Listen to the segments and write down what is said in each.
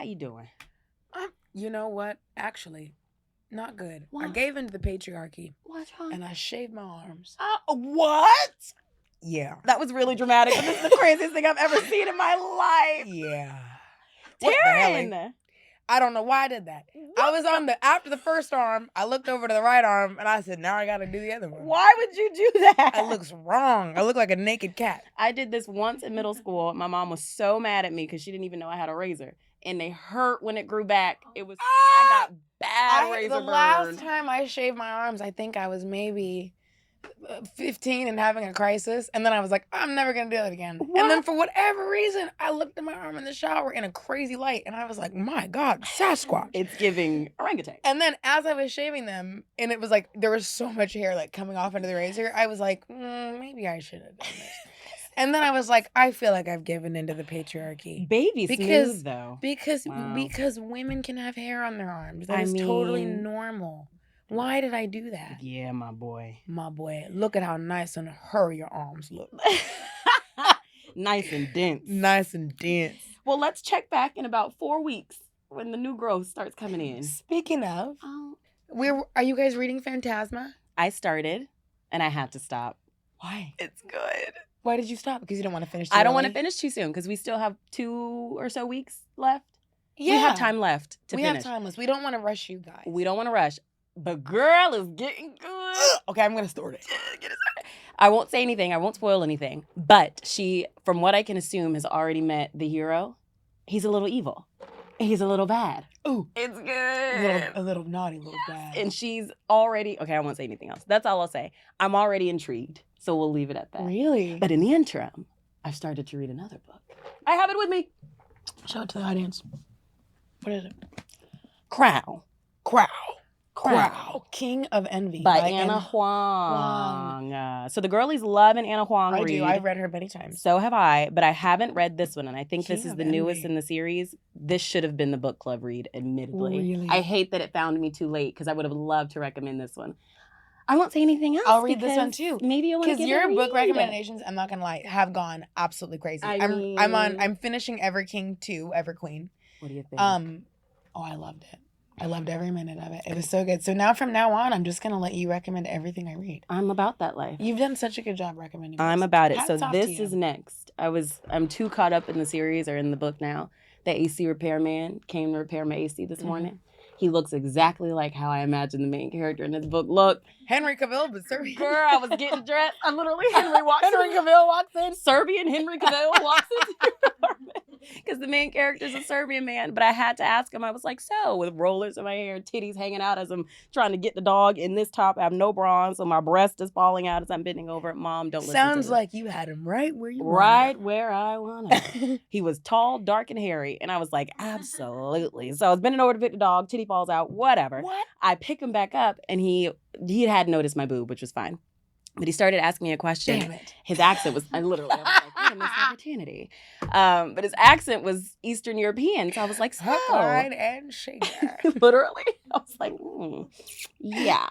How you doing? You know what? Actually, not good. What? I gave into the patriarchy. What's wrong? And I shaved my arms. What? Yeah. That was really dramatic. This is the craziest thing I've ever seen in my life. Yeah. Taryn! I don't know why I did that. I was after the first arm, I looked over to the right arm and I said, now I gotta do the other one. Why would you do that? It looks wrong. I look like a naked cat. I did this once in middle school. My mom was so mad at me because she didn't even know I had a razor. And they hurt when it grew back. It was, I got bad razor burn. The last time I shaved my arms, I think I was maybe 15 and having a crisis. And then I was like, I'm never going to do that again. What? And then for whatever reason, I looked at my arm in the shower in a crazy light. And I was like, my God, Sasquatch. It's giving orangutan. And then as I was shaving them, and it was like, there was so much hair like coming off into the razor. I was like, maybe I should have done this. And then I was like, I feel like I've given into the patriarchy. Baby smooth, though. Because women can have hair on their arms. That is totally normal. Why did I do that? Yeah, my boy. My boy. Look at how nice and her your arms look. Nice and dense. Nice and dense. Well, let's check back in about 4 weeks when the new growth starts coming in. Speaking of, are you guys reading Phantasma? I started, and I had to stop. Why? It's good. Why did you stop? Because you don't want to finish too I don't early? want to finish too soon because we still have 2 or so weeks left. Yeah. We have time left to finish. We have time left. We don't want to rush you guys. We don't want to rush. But girl is getting good. Okay, I'm going to start it. I won't say anything. I won't spoil anything. But she, from what I can assume, has already met the hero. He's a little evil. He's a little bad. Ooh. It's good. A little naughty, a little bad. And she's already, okay, I won't say anything else. That's all I'll say. I'm already intrigued. So we'll leave it at that. Really? But in the interim, I've started to read another book. I have it with me. Show it to the audience. What is it? Crow. King of Envy. By Anna Huang. So the girlies love an Anna Huang read. do. I've read her many times. So have I, but I haven't read this one, and I think King this is of the newest Envy. in the series. This should have been the book club read, admittedly. Really? I hate that it found me too late, because I would have loved to recommend this one. I won't say anything else. I'll read this one too. Maybe you'll want to because your book recommendations, I'm not gonna lie, have gone absolutely crazy. I'm finishing Ever King 2, Ever Queen. What do you think? I loved it. I loved every minute of it. It was so good. So now from now on, I'm just gonna let you recommend everything I read. I'm about that life. You've done such a good job recommending. I'm about it. Hats so off this to you. is next. I'm too caught up in the series or in the book now. The AC repairman came to repair my AC this morning. He looks exactly like how I imagine the main character in this book looked. Henry Cavill, but Serbian. Girl, I was getting dressed. I literally, Henry Cavill walks in. Serbian Henry Cavill walks into the apartment. Because the main character's a Serbian man. But I had to ask him. I was like, so, with rollers in my hair, titties hanging out as I'm trying to get the dog in this top. I have no bra on, so my breast is falling out as I'm bending over. Mom, don't listen to Sounds this. like you had him right where you Right where I wanted him. He was tall, dark, and hairy. And I was like, absolutely. So I was bending over to pick the dog. Titty falls out. Whatever. What? I pick him back up, and he had noticed my boob, which was fine. But he started asking me a question. Damn it. His accent was, I was like, what a missed opportunity. But his accent was Eastern European. So I was like, so. Hard and shaker. Literally. I was like, yeah.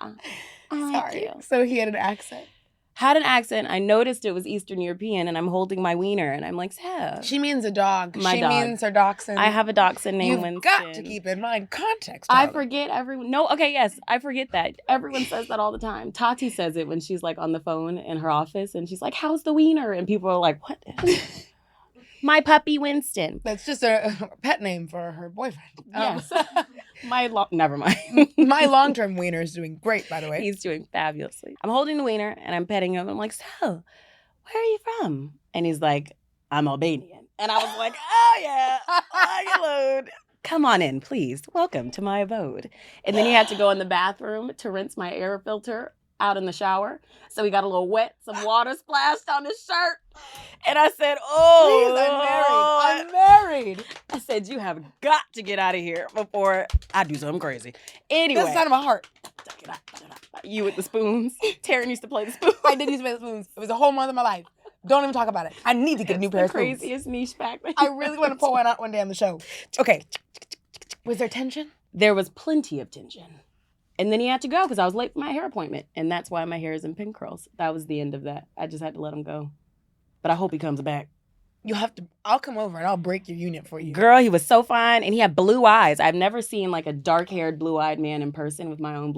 I like Sorry. you. So he had an accent. Had an accent. I noticed it was Eastern European, and I'm holding my wiener, and I'm like, so. She means a dog. My she dog. means her dachshund. I have a dachshund named You've Winston. got to keep in mind context. I Tyler. forget everyone. No, okay, yes, I forget that. Everyone says that all the time. Tati says it when she's like on the phone in her office, and she's like, how's the wiener? And people are like, what? My puppy Winston. That's just a pet name for her boyfriend. Yes. Never mind. My long-term wiener is doing great, by the way. He's doing fabulously. I'm holding the wiener and I'm petting him. I'm like, so, where are you from? And he's like, I'm Albanian. And I was like, oh yeah, load. Come on in, please. Welcome to my abode. And then he had to go in the bathroom to rinse my air filter out in the shower. So he got a little wet, some water splashed on his shirt. And I said, oh. Please, I'm married. I said, you have got to get out of here before I do something crazy. Anyway. That's the sign of my heart. You with the spoons. Taryn used to play the spoons. I did use to play the spoons. It was a whole month of my life. Don't even talk about it. I need to get a new pair of spoons. Craziest niche back then. I really want to pull one out one day on the show. Okay. Was there tension? There was plenty of tension. And then he had to go because I was late for my hair appointment. And that's why my hair is in pin curls. That was the end of that. I just had to let him go. But I hope he comes back. I'll come over and I'll break your unit for you. Girl, he was so fine, and he had blue eyes. I've never seen like a dark-haired, blue-eyed man in person with my own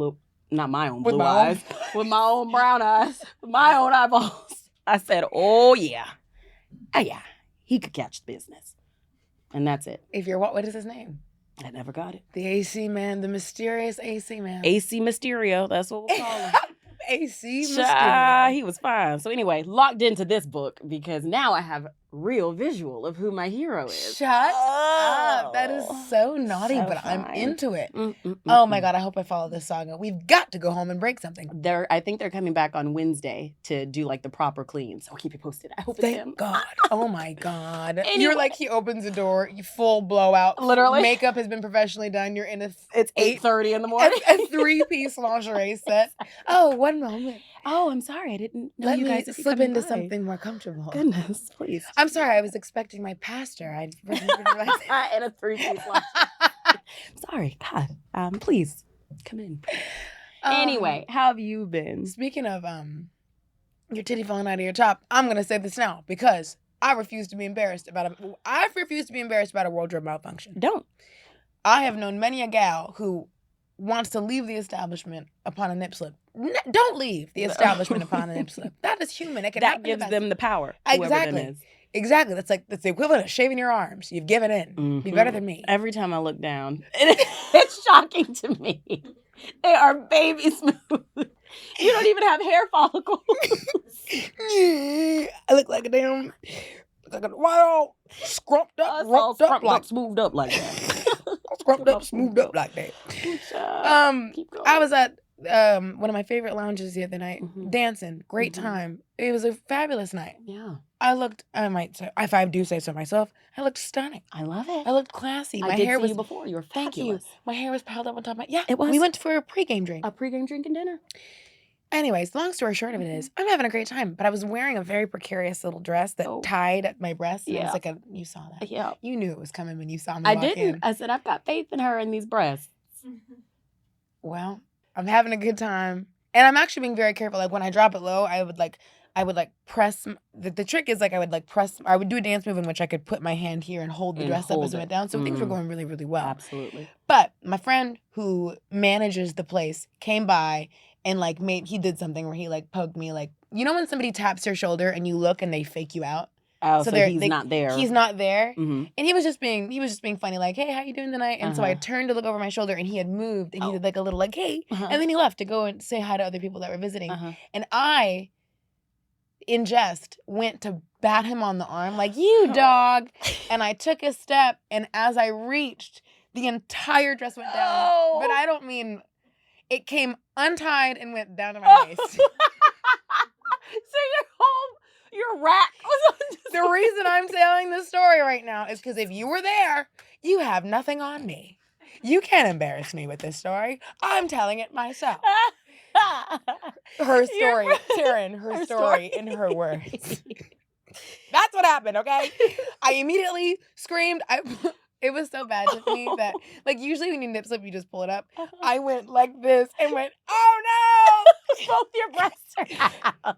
not my own With blue my own- eyes, with my own brown eyes, with my own eyeballs. I said, oh yeah, he could catch the business, and that's it. If you're what is his name? I never got it. The AC man, the mysterious AC man. AC Mysterio, that's what we'll call him. AC Child, Mysterio. he was fine. So anyway, locked into this book because now I have real visual of who my hero is. Shut up. That is so naughty, So but I'm fine. into it. Oh my God, I hope I follow this saga. We've got to go home and break something. I think they're coming back on Wednesday to do like the proper clean. So I'll keep you posted. I hope it's him. Thank God. Oh my God. Anyway. You're like, he opens the door, you full blowout. Literally. Makeup has been professionally done. You're in It's 8:30 in the morning. a 3-piece lingerie set. Oh, one moment. Oh, I'm sorry. I didn't know Let you me guys would be slip coming into by. something more comfortable. Goodness, please. I'm sorry, I was expecting my pastor. I wasn't realizing. And a 3-piece lunch. Sorry, God. Please come in. Anyway, how have you been? Speaking of your titty falling out of your top, I'm gonna say this now because I refuse to be embarrassed about a wardrobe malfunction. Don't. I have known many a gal who wants to leave the establishment upon a nip slip. Don't leave the establishment upon a nip slip. That is human. It can That happen gives to them the power. whoever Exactly. them is. Exactly. That's the equivalent of shaving your arms. You've given in. Be better than me. Every time I look down, it's shocking to me. They are baby smooth. You don't even have hair follicles. I look like a damn, like a wild, scrumped up, All rumped up, like smoothed up like that. scrumped up, smoothed up like that. Keep going. I was at one of my favorite lounges the other night, dancing. Great time. It was a fabulous night. Yeah. I might say, if I do say so myself, I looked stunning. I love it. I looked classy. I My did hair see was you before. You were Thank you. fabulous. My hair was piled up on top of my, yeah. It was. We went for a pregame drink. A pregame drinking dinner. Anyways, long story short of it is, I'm having a great time, but I was wearing a very precarious little dress that tied at my breast. And it was like you saw that. Yeah. You knew it was coming when you saw me I walk didn't. in. I said, I've got faith in her and these breasts. Well, I'm having a good time. And I'm actually being very careful. Like when I drop it low, I would press. The trick is like I would do a dance move in which I could put my hand here and hold the dress up as it went down. So things were going really, really well. Absolutely. But my friend who manages the place came by and he did something where he poked me when somebody taps your shoulder and you look and they fake you out. Oh, so he's not there. He's not there. Mm-hmm. And he was just being funny, like, hey, how you doing tonight? And so I turned to look over my shoulder and he had moved and he did a little hey. And then he left to go and say hi to other people that were visiting. And I, in jest, went to bat him on the arm, like, you dog. And I took a step and as I reached, the entire dress went down. But I don't mean, it came untied and went down to my waist. So your rack was on The reason I'm telling this story right now is because if you were there, you have nothing on me. You can't embarrass me with this story. I'm telling it myself. Her story, Taryn, her story in her words. That's what happened, okay? I immediately screamed. It was so bad to me that, usually when you nip slip, you just pull it up. I went like this and went, oh no! Both your breasts are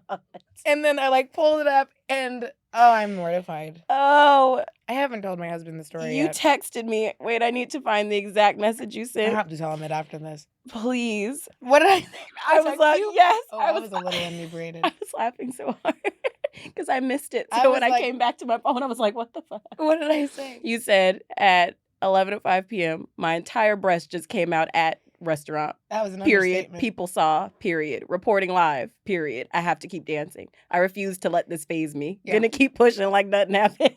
out. And then I pulled it up and, I'm mortified. Oh. I haven't told my husband the story You yet. texted me. Wait, I need to find the exact message you I sent. have to tell him it after this. Please. What did I say? I was like, yes. Oh, I was a little inebriated. I was laughing so hard because I missed it. I So was when I like- came back to my phone, I was like, what the fuck? What did I say? You said at 11:05 p.m., my entire breast just came out at restaurant. That was an Period. understatement. People saw. Period. Reporting live. Period. I have to keep dancing. I refuse to let this phase me. Yeah. Gonna keep pushing like nothing happened.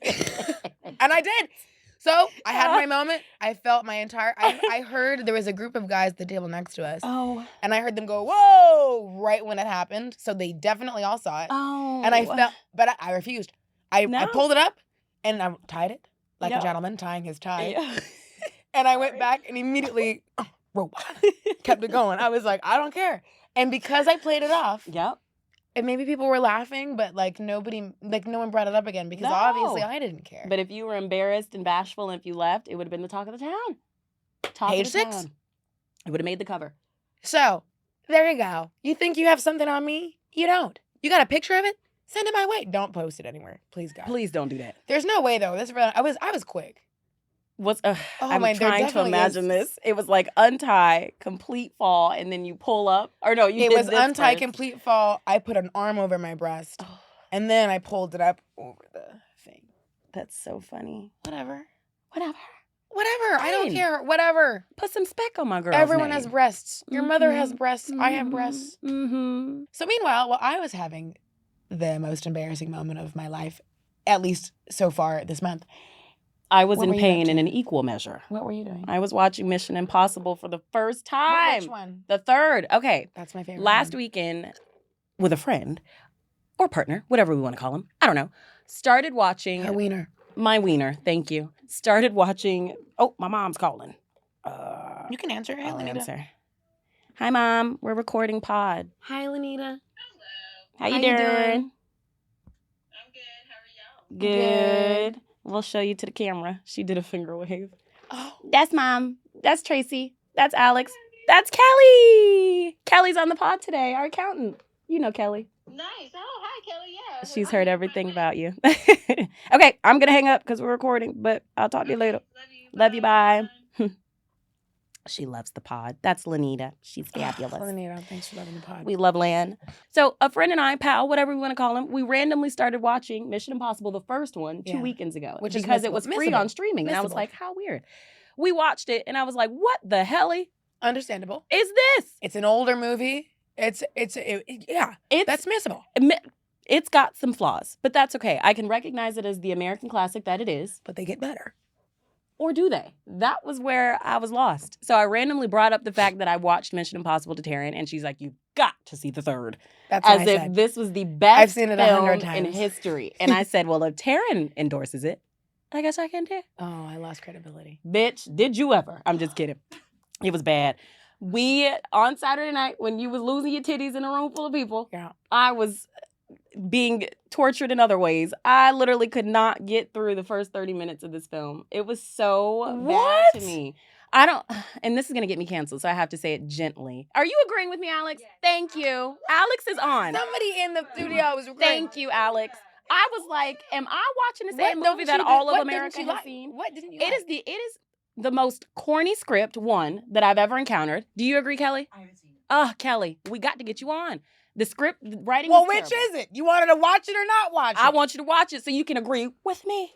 And I did. So I had my moment. I felt my entire. I heard there was a group of guys at the table next to us. Oh. And I heard them go, whoa, right when it happened. So they definitely all saw it. Oh. And I felt, but I refused. I No. pulled it up and I tied it like Yeah. a gentleman tying his tie. Yeah. And I went back and immediately kept it going. I was like, I don't care. And because I played it off, Yep. and maybe people were laughing, but no one brought it up again because No. obviously I didn't care. But if you were embarrassed and bashful and if you left, it would have been the talk of the town. Talk Page of the 6. town. It would have made the cover. So there you go. You think you have something on me? You don't. You got a picture of it? Send it my way. Don't post it anywhere, please, God. Please don't do that. There's no way though. I was quick. I'm there trying to definitely imagine is. this. It was like untie, complete fall, and then you pull up. Or no, you It did was this untie, first. complete fall. I put an arm over my breast, and then I pulled it up over the thing. That's so funny. Whatever. Fine. I don't care. Whatever. Put some speck on my girl's Everyone name. has breasts. Your mother has breasts. I have breasts. Mm-hmm. So meanwhile, while I was having the most embarrassing moment of my life, at least so far this month, I was What in were you up pain to? in an equal measure. what were you doing? I was watching Mission Impossible for the first time. Which one? The third. Okay. That's my favorite. Last one. weekend, with a friend or partner, whatever we want to call him, I don't know, started watching Her wiener. my wiener. Thank you. Started watching. Oh, my mom's calling. You can answer. Hey, I'll Lenita. answer. Hi, Mom. We're recording pod. Hi, Lenita. How you How you doing? doing? I'm good. How are y'all? Good. We'll show you to the camera. She did a finger wave. Oh, That's Mom. That's Tracy. That's Alex. That's Kelly. Kelly's on the pod today, our accountant. You know Kelly. Nice. Oh, hi, Kelly. Yeah. She's heard everything about you. Okay, I'm going to hang up because we're recording, but I'll talk to you later. Love you. Bye. She loves the pod. That's Lenita. She's fabulous. Lenita, thanks for loving the pod. We love Lan. So a friend and I, pal, whatever we want to call him, we randomly started watching Mission Impossible, the first one, 2 Yeah. weekends ago. Which is because it was free missable. on streaming. And I was Missable. like, how weird. We watched it and I was like, what the helly Understandable. is this? It's an older movie. Yeah. That's missable. It's got some flaws, but that's okay. I can recognize it as the American classic that it is. But they get better. Or do they? That was where I was lost. So I randomly brought up the fact that I watched Mission Impossible to Taryn, and she's like, "You've got to see the third." That's what As I if said. this was the best I've seen it 100 film in times. history. And I said, well, if Taryn endorses it, I guess I can too. Oh, I lost credibility. Bitch, did you ever? I'm just kidding. It was bad. We, on Saturday night, when you was losing your titties in a room full of people, Yeah. I was being tortured in other ways. I literally could not get through the first 30 minutes of this film. It was so bad What? to me. I don't, and this is going to get me canceled, so I have to say it gently. Are you agreeing with me, Alex? Yes. Thank you. Alex is on. Somebody in the studio was Thank you, Alex. I was like, am I watching the same What movie didn't that you all do- of what America didn't you has like? seen? What didn't you It like? is the most corny script, one, that I've ever encountered. Do you agree, Kelly? I haven't seen it. Oh, Kelly, we got to get you on. The script, the writing Well, is which terrible. is it? You wanted to watch it or not watch it? I want you to watch it so you can agree with me.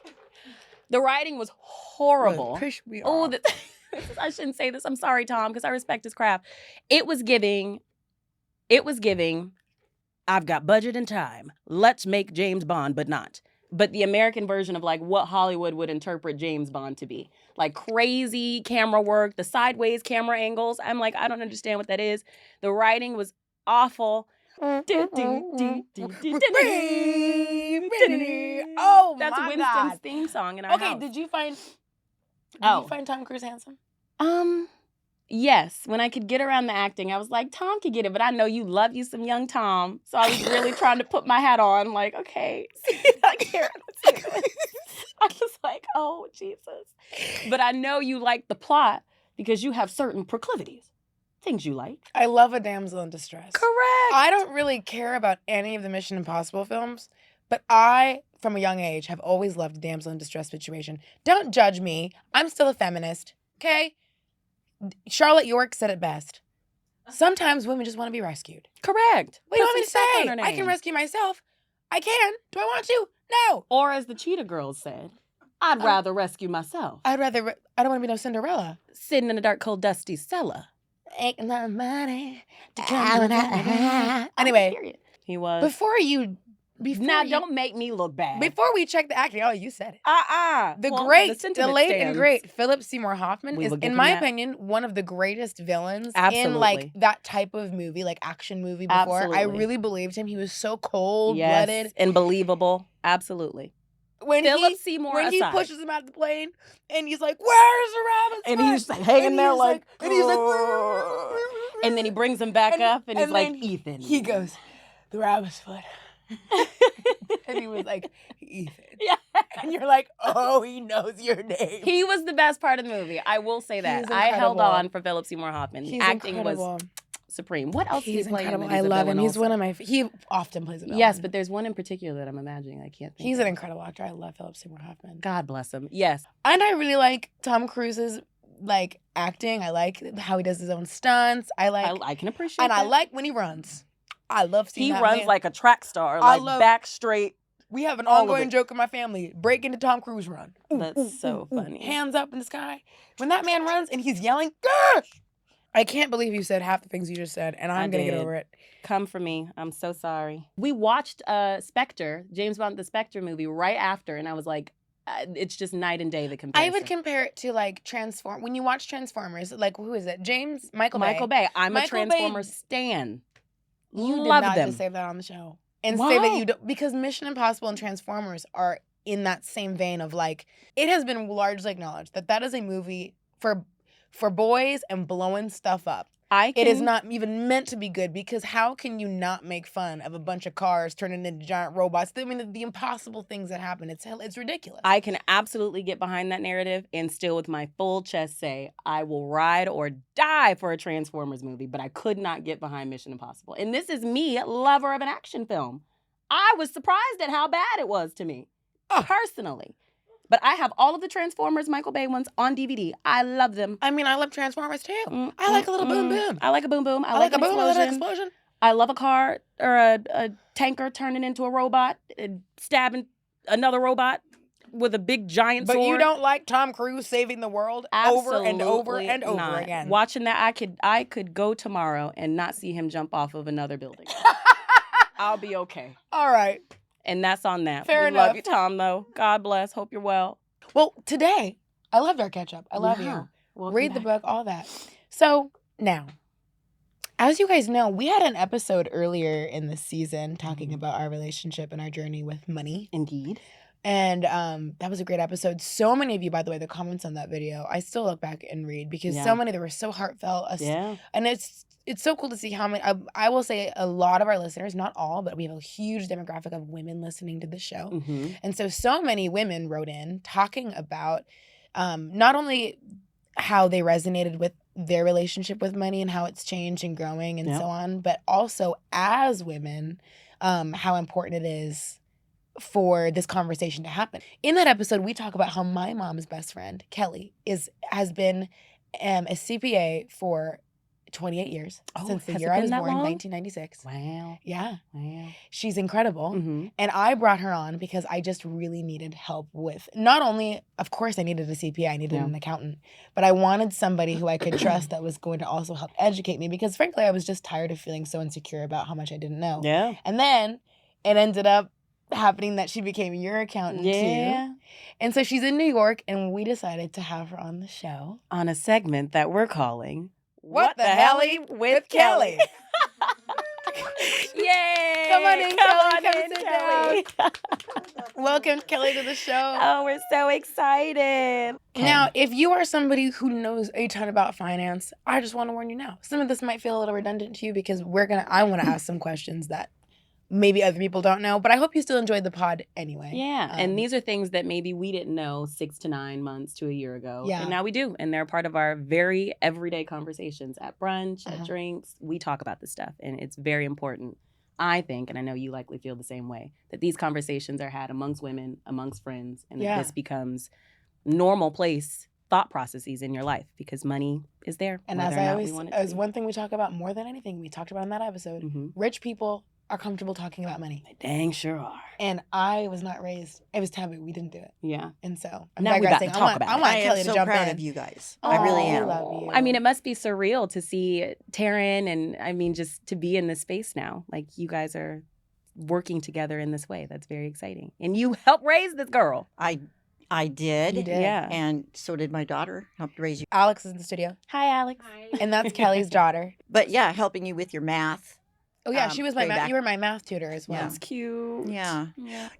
The writing was horrible. Push me Oh, off. I shouldn't say this. I'm sorry, Tom, because I respect his craft. It was giving, I've got budget and time. Let's make James Bond, but not. But the American version of like what Hollywood would interpret James Bond to be. Like crazy camera work, the sideways camera angles. I'm like, I don't understand what that is. The writing was awful. Oh, That's my Winston's God. theme song in our Okay, house. did you find Tom Cruise handsome? Yes. When I could get around the acting, I was like, Tom could get it, but I know you love you some young Tom. So I was really trying to put my hat on, like, okay, I can't say this. I was like, oh, Jesus. But I know you like the plot because you have certain proclivities, things you like. I love a damsel in distress. Correct. I don't really care about any of the Mission Impossible films, but I, from a young age, have always loved a damsel in distress situation. Don't judge me. I'm still a feminist, okay? Charlotte York said it best. Sometimes women just want to be rescued. Correct. What do you Put want me some to stuff on say? her I can name. rescue myself. I can. Do I want to? No. Or as the Cheetah Girls said, I'd rather rescue myself. I don't want to be no Cinderella. Sitting in a dark, cold, dusty cellar. Ain't no money to Anyway, Anyway, he was. before Now, don't make me look bad. Before we check the acting, you said it. The The sentiment late stands. and great Philip Seymour Hoffman We is, will give in him my that. opinion, one of the greatest villains in Absolutely. like that type of movie, like action movie before. I Absolutely. really believed him. He was so cold-blooded. Yes, and believable. Absolutely. When Philip Seymour when he aside. pushes him out of the plane and he's like, "Where's the rabbit's And foot?" he's like hanging And there he's like, and he's like, and then he brings him back And- up and he's and like, then Ethan. he goes, "The rabbit's foot." And he was like, "Ethan." Yeah. And you're like, "Oh, he knows your name." He was the best part of the movie. I will say that. He's I held incredible. on for Philip Seymour Hoffman. He's Acting incredible. was supreme. What else He's did he play incredible. in that I he's a love villain him. He's also? one of my. He often plays a villain. Yes, but there's one in particular that I'm imagining. I can't think. he's of. an incredible actor. I love Philip Seymour Hoffman. God bless him. Yes. And I really like Tom Cruise's like acting. I like how he does his own stunts. I can appreciate and that. I like when he runs. I love seeing He that runs man. like a track star, I like love- back straight. We have an all of ongoing it. joke in my family. Break into Tom Cruise run. That's so funny. Hands up in the sky. When that man runs and he's yelling, gosh! I can't believe you said half the things you just said, and I'm going to get did. over it. Come for me. I'm so sorry. We watched Spectre, James Bond, the Spectre movie, right after, and I was like, it's just night and day, the I comparison. would compare it to like When you watch Transformers, like who is it? Michael Michael Bay. I'm a Michael Bay- Transformers stan. You Love did not them. just say that on the show. And say that Why? you don't, because Mission Impossible and Transformers are in that same vein of like, it has been largely acknowledged that is a movie for boys and blowing stuff up. It is not even meant to be good, because how can you not make fun of a bunch of cars turning into giant robots? I mean, the impossible things that happen. It's ridiculous. I can absolutely get behind that narrative and still with my full chest say I will ride or die for a Transformers movie, but I could not get behind Mission Impossible. And this is me, lover of an action film. I was surprised at how bad it was to me, personally. But I have all of the Transformers Michael Bay ones on DVD. I love them. I mean, I love Transformers too. I like a little boom boom. I like a boom boom. I like a boom, a little explosion. explosion. I love a car or a tanker turning into a robot, stabbing another robot with a big giant But sword. you don't like Tom Cruise saving the world over and over and over not. again. Watching that, I could go tomorrow and not see him jump off of another building. I'll be okay. All right. And that's on that. Fair we enough. love you, Tom, though. God bless. Hope you're well. Well, today, I loved our catch up. I love Yeah. you. Welcome Read the back. book, all that. So now, as you guys know, we had an episode earlier in the season talking about our relationship and our journey with money. Indeed. And that was a great episode. So many of you, by the way, the comments on that video, I still look back and read because Yeah. so many that were so heartfelt. Yeah. And it's so cool to see how many, I will say a lot of our listeners, not all, but we have a huge demographic of women listening to the show. Mm-hmm. And so many women wrote in talking about not only how they resonated with their relationship with money and how it's changed and growing and so on, but also as women, how important it is for this conversation to happen. In that episode, we talk about how my mom's best friend, Kelly, has been a CPA for 28 years, since the has year it I been was that born, long? 1996. Wow. Yeah. Wow. She's incredible. Mm-hmm. And I brought her on because I just really needed help with, not only, of course, I needed a CPA, I needed an accountant, but I wanted somebody who I could trust that was going to also help educate me, because frankly, I was just tired of feeling so insecure about how much I didn't know. Yeah. And then it ended up happening that she became your accountant too. And so she's in New York, and we decided to have her on the show. On a segment that we're calling What the Helly with Kelly. Yay! Come on in, Kelly. Come sit Kelly. Welcome, Kelly, to the show. Oh, we're so excited. Now, if you are somebody who knows a ton about finance, I just want to warn you now. Some of this might feel a little redundant to you because I want to ask some questions that maybe other people don't know, but I hope you still enjoyed the pod anyway. Yeah, and these are things that maybe we didn't know 6 to 9 months to a year ago. Yeah. And now we do. And they're part of our very everyday conversations at brunch, at drinks. We talk about this stuff. And it's very important, I think, and I know you likely feel the same way, that these conversations are had amongst women, amongst friends, and that this becomes normal place thought processes in your life, because money is there. And as I always, as one thing we talk about more than anything, we talked about in that episode, rich people are comfortable talking about money. They dang sure are. And I was not raised. It was taboo. We didn't do it. Yeah. And so I'm now digressing. We got to talk about I want it. Kelly am to so jump proud in. of you guys. Oh, I really I am. love you. I mean, it must be surreal to see Taryn and I mean, just to be in this space now. Like, you guys are working together in this way. That's very exciting. And you helped raise this girl. I did. You did. Yeah. And so did my daughter. Helped raise you. Alex is in the studio. Hi, Alex. Hi. And that's Kelly's daughter. But yeah, helping you with your math. Oh yeah, she was my way back. you were my math tutor as well. Yeah. That's cute. Yeah.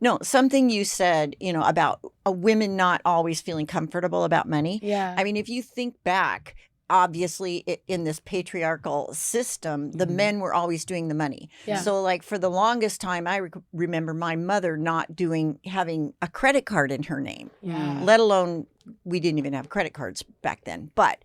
No, something you said, about women not always feeling comfortable about money. Yeah. I mean, if you think back, obviously in this patriarchal system, the men were always doing the money. Yeah. So like for the longest time, I remember my mother not having a credit card in her name, Yeah. let alone we didn't even have credit cards back then. But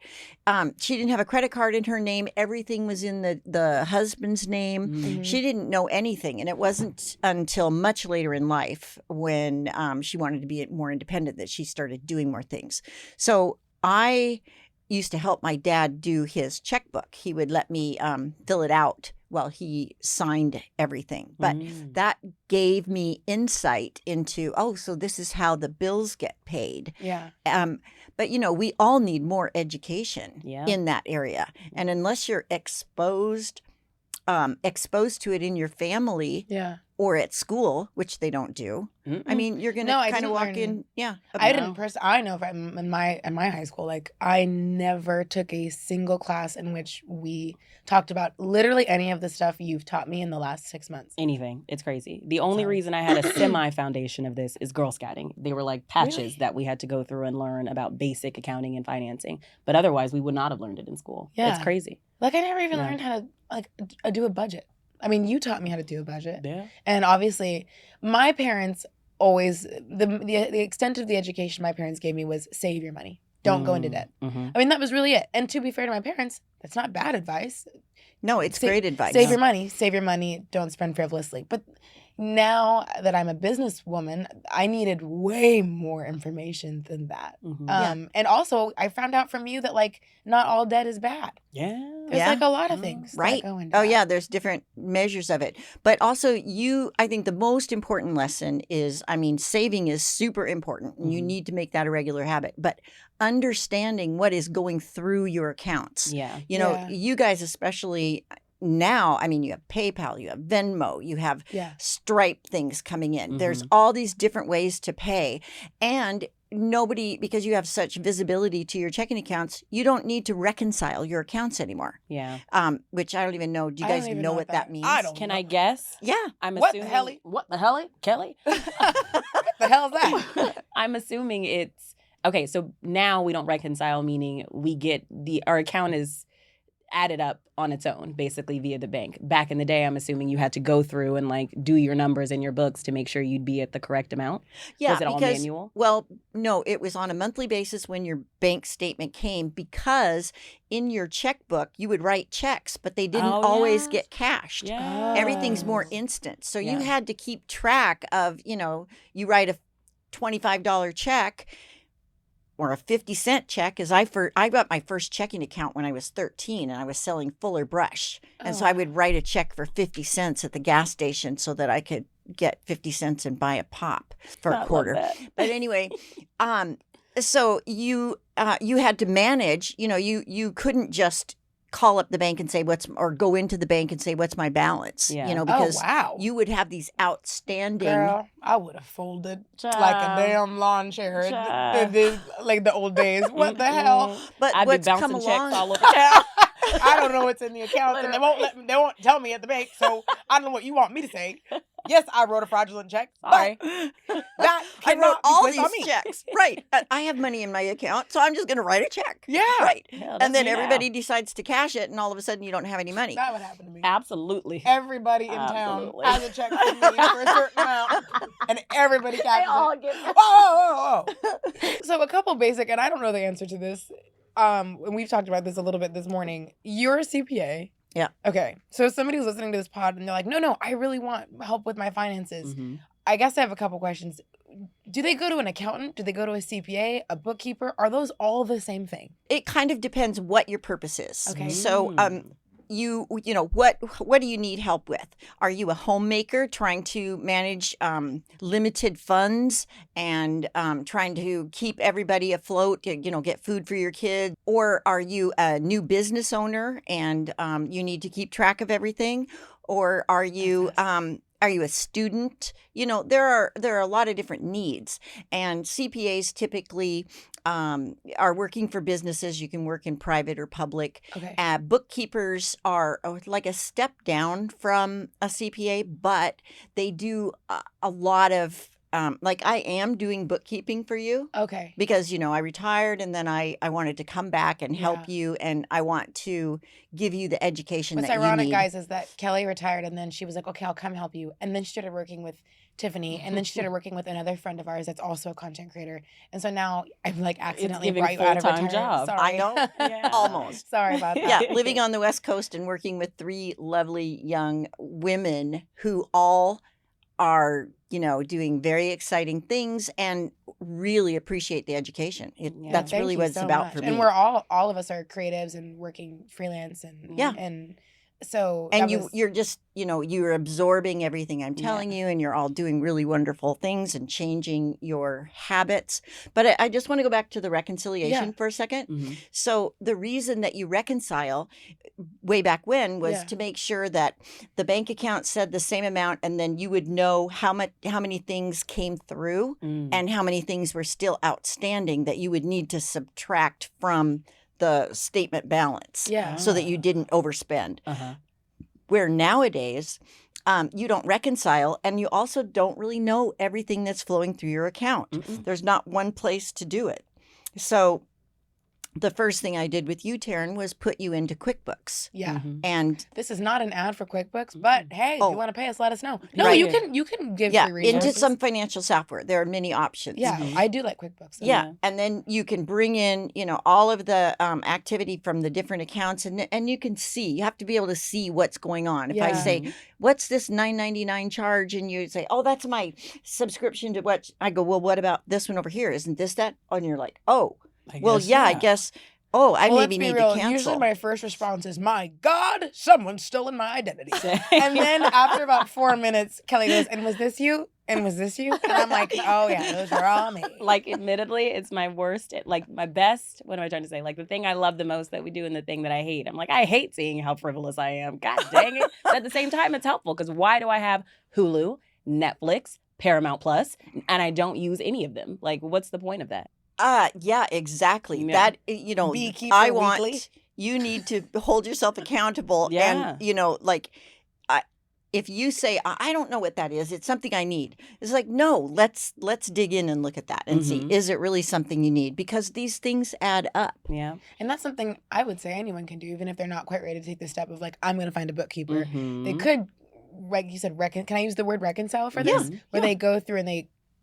she didn't have a credit card in her name. Everything was in the husband's name. Mm. She didn't know anything. And it wasn't until much later in life when she wanted to be more independent that she started doing more things. So I used to help my dad do his checkbook. He would let me fill it out while he signed everything. But that gave me insight into, so this is how the bills get paid. Yeah. But, we all need more education Yeah. in that area. And unless you're exposed to it in your family Yeah. or at school, which they don't do. I mean, you're going to No, I kind of didn't walk learn- in. Yeah. I didn't I know if I'm in my high school, like I never took a single class in which we talked about literally any of the stuff you've taught me in the last 6 months. Anything. It's crazy. The only Sorry. reason I had a semi foundation of this is Girl Scouting. They were like patches Really? that we had to go through and learn about basic accounting and financing. But otherwise, we would not have learned it in school. Yeah. It's crazy. Like I never even Yeah. learned how to do a budget. I mean, you taught me how to do a budget. Yeah. And obviously, my parents always the extent of the education my parents gave me was save your money. Don't go into debt. Mm-hmm. I mean, that was really it. And to be fair to my parents, that's not bad advice. No, it's Sa- great advice. Save your money, don't spend frivolously. But now that I'm a businesswoman, I needed way more information than that. Mm-hmm. And also I found out from you that like not all debt is bad. Yeah. There's Yeah. like a lot of things Right. that go into Oh, that. yeah, there's different measures of it. But also I think the most important lesson is, saving is super important and you Mhm. need to make that a regular habit. But understanding what is going through your accounts. Yeah. Yeah. You guys especially now, you have PayPal, you have Venmo, you have Yeah. Stripe things coming in. There's Mhm. all these different ways to pay. And nobody, because you have such visibility to your checking accounts, you don't need to reconcile your accounts anymore. Yeah. Which I don't even know. Do you I don't guys even know what that means? I don't Can know. I guess? Yeah. I'm What the assuming. helly? What the helly? Kelly? What the hell is that? I'm assuming it's okay. So now we don't reconcile, meaning we get our account is added up on its own, basically via the bank. Back in the day, I'm assuming you had to go through and like do your numbers in your books to make sure you'd be at the correct amount. Yeah, Was it all because, manual? well, no, it was on a monthly basis when your bank statement came, because in your checkbook you would write checks, but they didn't Oh, always yes. get cashed. Yeah. Everything's more Oh. instant. So Yeah. you had to keep track of, you write a $25 check or a 50-cent check. Because I got my first checking account when I was 13 and I was selling Fuller Brush. And so I would write a check for 50 cents at the gas station so that I could get 50 cents and buy a pop for I a love quarter. that. But anyway, so you had to manage, you couldn't just call up the bank and say or go into the bank and say, what's my balance? Yeah. Because oh wow. you would have these outstanding. Girl, I would have folded like a damn lawn chair. Child. Like the old days. What the hell? But I'd be what's bouncing come checks along, all over town. I don't know what's in the account, and they won't tell me at the bank. So I don't know what you want me to say. Yes, I wrote a fraudulent check. Sorry. That I cannot wrote be all placed on these me. checks. Right. I have money in my account, so I'm just going to write a check. Yeah. Right. Hell, And that's then me now. everybody decides to cash it, and all of a sudden you don't have any money. That would happen to me. Absolutely. Everybody in Absolutely. town has a check from me for a certain amount, and everybody cashes it. get Whoa. So a couple basic, and I don't know the answer to this. And we've talked about this a little bit this morning. You're a CPA. Yeah. Okay. So if somebody's listening to this pod and they're like, no, I really want help with my finances. Mhm. I guess I have a couple questions. Do they go to an accountant? Do they go to a CPA, a bookkeeper? Are those all the same thing? It kind of depends what your purpose is. Okay. So what do you need help with? Are you a homemaker trying to manage limited funds and trying to keep everybody afloat, get food for your kids? Or are you a new business owner and you need to keep track of everything? Or are you a student? There are a lot of different needs, and CPAs typically are working for businesses. You can work in private or public. Okay. Bookkeepers are like a step down from a CPA, but they do a lot of like I am doing bookkeeping for you. Okay. Because, I retired and then I wanted to come back and help you. And I want to give you the education What's that you ironic, need. guys, is that Kelly retired and then she was like, okay, I'll come help you. And then she started working with Tiffani, and then she started working with another friend of ours that's also a content creator. And so now I've like accidentally giving brought you out of full-time retirement. job. Sorry. I know. Yeah. Almost. Sorry about that. Yeah, living on the West Coast and working with 3 lovely young women who all are, doing very exciting things and really appreciate the education. That's Thank really you what it's so about much. for me. And we're all of us are creatives and working freelance and Yeah. and so And that was- you're just, you're absorbing everything I'm telling you, and you're all doing really wonderful things and changing your habits. But I just want to go back to the reconciliation for a second. Mm-hmm. So the reason that you reconcile way back when was to make sure that the bank account said the same amount, and then you would know how many things came through and how many things were still outstanding that you would need to subtract from the statement balance so that you didn't overspend. Where nowadays you don't reconcile, and you also don't really know everything that's flowing through your account. There's not one place to do it. So the first thing I did with you, Taryn, was put you into QuickBooks. Yeah. And this is not an ad for QuickBooks, but hey, if you want to pay us, let us know. No, Right. you can give free resources. into some financial software. There are many options. Yeah, I do like QuickBooks. Yeah, and then you can bring in, all of the activity from the different accounts, and you can see. You have to be able to see what's going on. If I say, "What's this $9.99 charge?" and you say, "Oh, that's my subscription to what," I go, "Well, what about this one over here? Isn't this that?" And you're like, "Oh, I guess." Oh, I maybe need to cancel. Usually my first response is, my God, someone's stolen my identity. And then after about 4 minutes, Kelly goes, and was this you? And was this you? And I'm like, oh yeah, those are all me. Like, admittedly, it's my worst, like my best, what am I trying to say? Like the thing I love the most that we do and the thing that I hate. I'm like, I hate seeing how frivolous I am. God dang it. But at the same time, it's helpful because why do I have Hulu, Netflix, Paramount Plus, and I don't use any of them? Like, what's the point of that? Yeah, exactly. Yeah. That, Beekeeper I want, Weekly. you need to hold yourself accountable. Yeah. And, like, if you say, I don't know what that is, it's something I need. It's like, no, let's dig in and look at that and see, is it really something you need? Because these things add up. Yeah. And that's something I would say anyone can do, even if they're not quite ready to take the step of like, I'm going to find a bookkeeper. They could, like you said, can I use the word reconcile for this? Where they go through and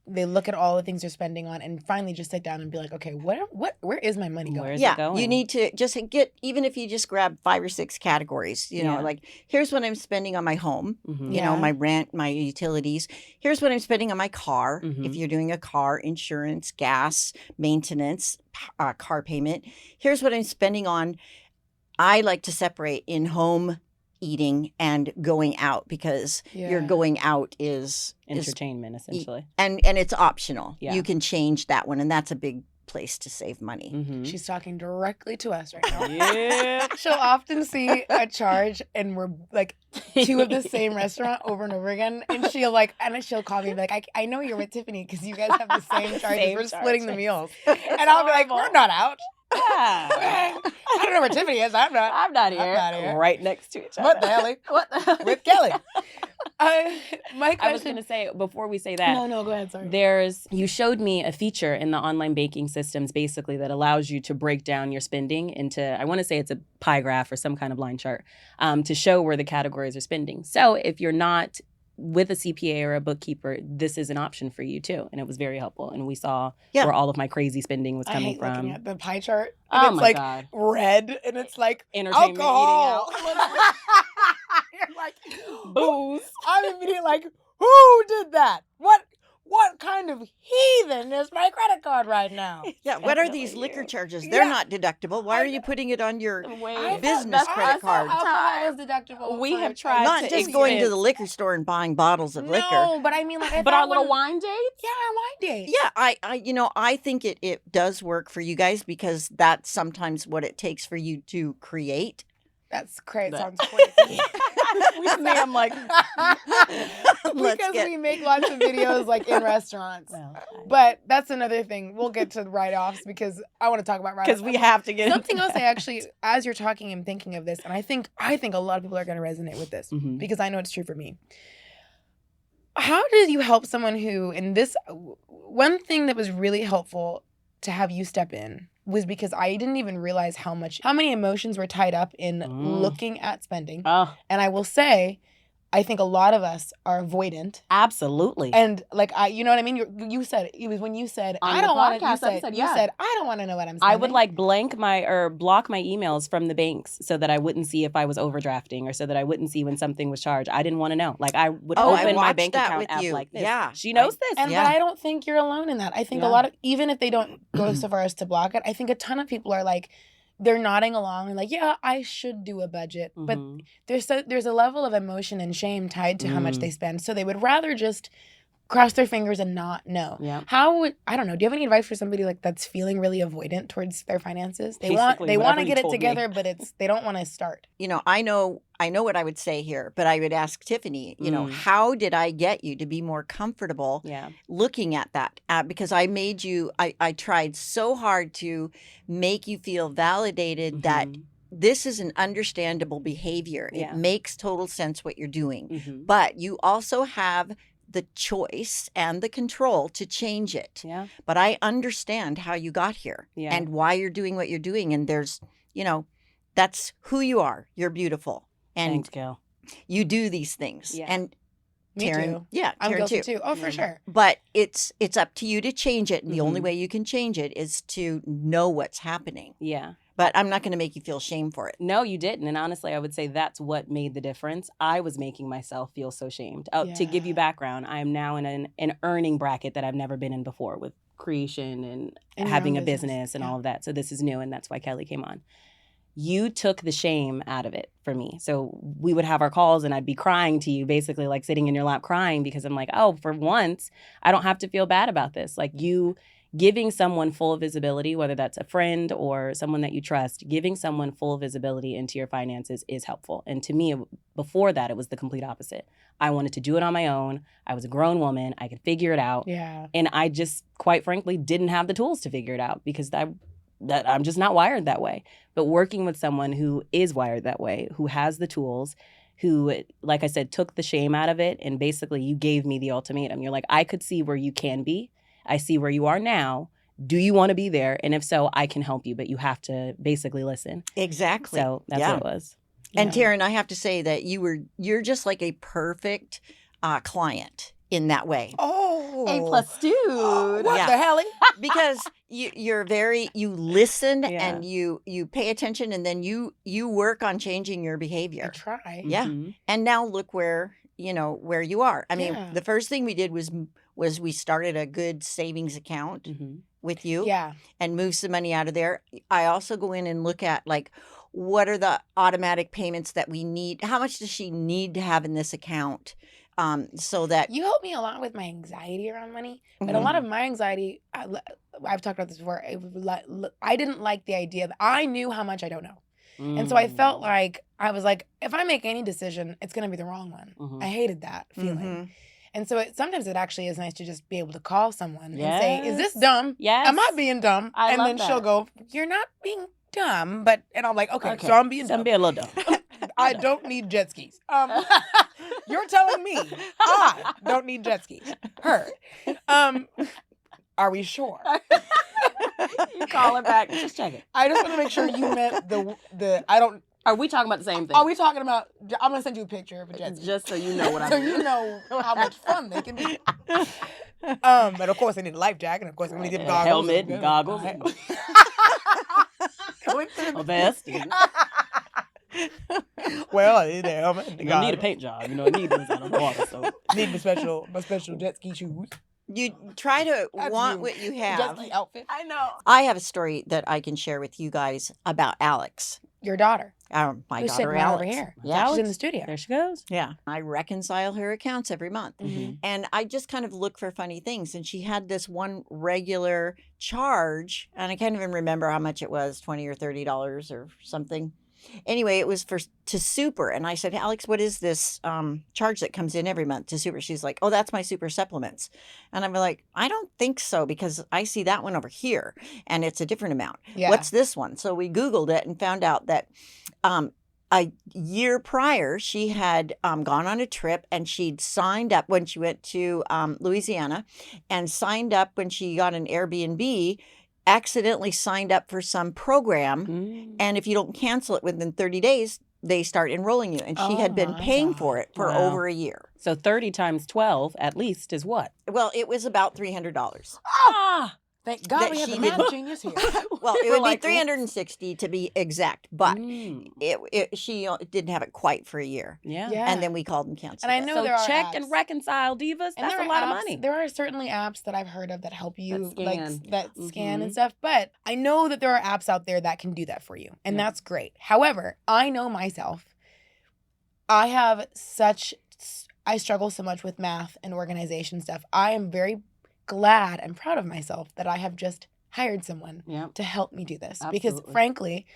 they look at all the things they're spending on and finally just sit down and be like, okay, where is my money going? Where is it going? You need to just even if you just grab 5 or 6 categories, like here's what I'm spending on my home, my rent, my utilities. Here's what I'm spending on my car. If you're doing a car, insurance, gas, maintenance, car payment. Here's what I'm spending on. I like to separate in home, eating, and going out, because your going out is entertainment, essentially. And it's optional. Yeah. You can change that one, and that's a big place to save money. She's talking directly to us right now. Yeah. She'll often see a charge and we're like 2 of the same restaurant over and over again, and she'll call me and be like, I know you're with Tiffani because you guys have the same charges. We're splitting the meals. And I'll be like, we're not out. Yeah. I don't know where Tiffani is. I'm not here. Right next to each other. What the hell? What the With Kelly. My question. I was going to say, before we say that. No, go ahead. Sorry. You showed me a feature in the online banking systems, basically, that allows you to break down your spending into, I want to say it's a pie graph or some kind of line chart, to show where the categories are spending. So if you're not with a CPA or a bookkeeper, this is an option for you too. And it was very helpful. And we saw where all of my crazy spending was coming from. I hate looking at the pie chart. And it's my like God. red and it's like Entertainment, alcohol. eating out. You're like, Booze. I'm immediately like, who did that? What kind of heathen is my credit card right now? Yeah, what are these liquor charges? They're not deductible. Why are you putting it on your business credit card? Alcohol is deductible. We have tried Not just going to the liquor store and buying bottles of liquor. No, but I mean, like, but our little wine dates? Yeah, our wine dates. Yeah, I think it does work for you guys, because that's sometimes what it takes for you to create. That's crazy. Sounds crazy. I'm like, because we make lots of videos like in restaurants. But that's another thing. We'll get to write-offs because I want to talk about write-offs. because we have to get something else. I actually, as you're talking, I'm thinking of this, and I think a lot of people are going to resonate with this because I know it's true for me. how did you help someone who, in this, one thing that was really helpful to have you step in was because I didn't even realize how many emotions were tied up in looking at spending. Oh, And I will say, I think a lot of us are avoidant. absolutely. And like, you know what I mean? You said, it was when you said, On I the don't want to, podcast you said, episode, you yeah. said, I don't want to know what I'm spending. I would like block my emails from the banks so that I wouldn't see if I was overdrafting or so that I wouldn't see when something was charged. I didn't want to know. Like I would I open my watched bank that account with app you. like this. Yeah. She knows this. And Yeah. but I don't think you're alone in that. I think a Yeah. lot of, even if they don't go so far as to block it, I think a ton of people are like, they're nodding along and like, yeah, I should do a budget. But Mhm. there's a level of emotion and shame tied to how much they spend. So they would rather just cross their fingers and not know. Yeah. I don't know, do you have any advice for somebody like that's feeling really avoidant towards their finances? They want Basically, to whatever get you it told me. together, but they don't want to start. You know, I know what I would say here, but I would ask Tiffani, you know, how did I get you to be more comfortable Yeah. looking at that? Because I made you, I tried so hard to make you feel validated that Mhm. this is an understandable behavior. Yeah. It makes total sense what you're doing. Mhm. But you also have the choice and the control to change it. Yeah. But I understand how you got here Yeah. and why you're doing what you're doing. And there's, you know, that's who you are. You're beautiful. And Thanks, Gil. you do these things. Yeah. And Me Taryn, too. yeah, I'm Taryn guilty too. too. Oh, for Yeah. sure. But it's up to you to change it. And the only Mhm. way you can change it is to know what's happening. Yeah. But I'm not going to make you feel shame for it. No, you didn't. And honestly, I would say that's what made the difference. I was making myself feel so shamed. To give you Yeah. background, I am now in an earning bracket that I've never been in before with creation and And your having own a business. business and Yeah. all of that. So this is new, and that's why Kelly came on. You took the shame out of it for me. So we would have our calls and I'd be crying to you, basically like sitting in your lap crying because I'm like, oh, for once, I don't have to feel bad about this. Like you giving someone full visibility, whether that's a friend or someone that you trust, giving someone full visibility into your finances is helpful. And to me, before that, it was the complete opposite. I wanted to do it on my own. I was a grown woman. I could figure it out. Yeah. And I just, quite frankly, didn't have the tools to figure it out because I'm just not wired that way. But working with someone who is wired that way, who has the tools, who, like I said, took the shame out of it, and basically you gave me the ultimatum. You're like, I could see where you can be. I see where you are now. Do you want to be there? And if so, I can help you, but you have to basically listen. Exactly. So that's Yeah. what it was. And Yeah. Taryn, I have to say that you're just like a perfect client in that way. Oh. dude. What Yeah. the Helly? Because you listen Yeah. and you pay attention, and then you work on changing your I behavior. try. Yeah. Mhm. And now look where you are. I mean, Yeah. the first thing we did was we started a good savings account Mhm. with you Yeah. and move some money out of there. I also go in and look at like what are the automatic payments that we need? How much does she need to have in this account? So that You helped me a lot with my anxiety around money. But a lot of my anxiety, I've talked about this before, I didn't like the idea that I knew how much I don't know. And so I felt like, I was like, if I make any decision, it's going to be the wrong one. Mhm. I hated that feeling. Mhm. And so sometimes it actually is nice to just be able to call someone and say, is this Yes. dumb? Yes. Am I being dumb? I and love then she'll that. go, you're not being dumb. And I'm like, okay, so I'm being So I'm dumb. being a little dumb. I don't need jet skis. You're telling me I don't need jet skis. Her. Are we sure? You call her back. Just check it. I just want to make sure you meant the I don't. Are we talking about the same thing? Are we talking about? I'm gonna send you a picture of a jet ski, Just so you know what I so mean. you know how much fun they can be. But of course, I need a life jacket. And of course, I'm gonna need A goggles. helmet and goggles and- A vest. You Well, I need a helmet. And the need a goggles. paint job. You know, I need those out of the water. So Need my special jet ski shoes. You try to That's want you. what you Jet have. ski outfit. I know. I have a story that I can share with you guys about Alex, Your daughter, my who's daughter sitting right over Alex. here. Yeah. She's in the studio. There she goes. Yeah, I reconcile her accounts every month. Mhm. And I just kind of look for funny things. And she had this one regular charge, and I can't even remember how much it was, $20 or $30 or something. Anyway, it was to Super. And I said, Alex, what is this charge that comes in every month to Super? She's like, oh, that's my Super supplements. And I'm like, I don't think so, because I see that one over here and it's a different amount. Yeah. What's this one? So we Googled it and found out that a year prior, she had gone on a trip and she'd signed up when she went to Louisiana and signed up when she got an Airbnb, accidentally signed up for some program. And if you don't cancel it within 30 days, they start enrolling you. And she had been paying for it for over a year. So 30 times 12 at least is what? Well, it was about $300. Ah! Thank God we have the math genius here. Well, it would like, be 360 to be exact, but she didn't have it quite for a year. Yeah. And then we called and canceled And I it. know So there are check apps. and reconcile, divas. And That's there a are lot of apps- money. There are certainly apps that I've heard of that help you scan. that scan and stuff. But I know that there are apps out there that can do that for you. And that's great. However, I know myself. I struggle so much with math and organization stuff. I am very glad and proud of myself that I have just hired someone to help me do this. Absolutely. Because frankly,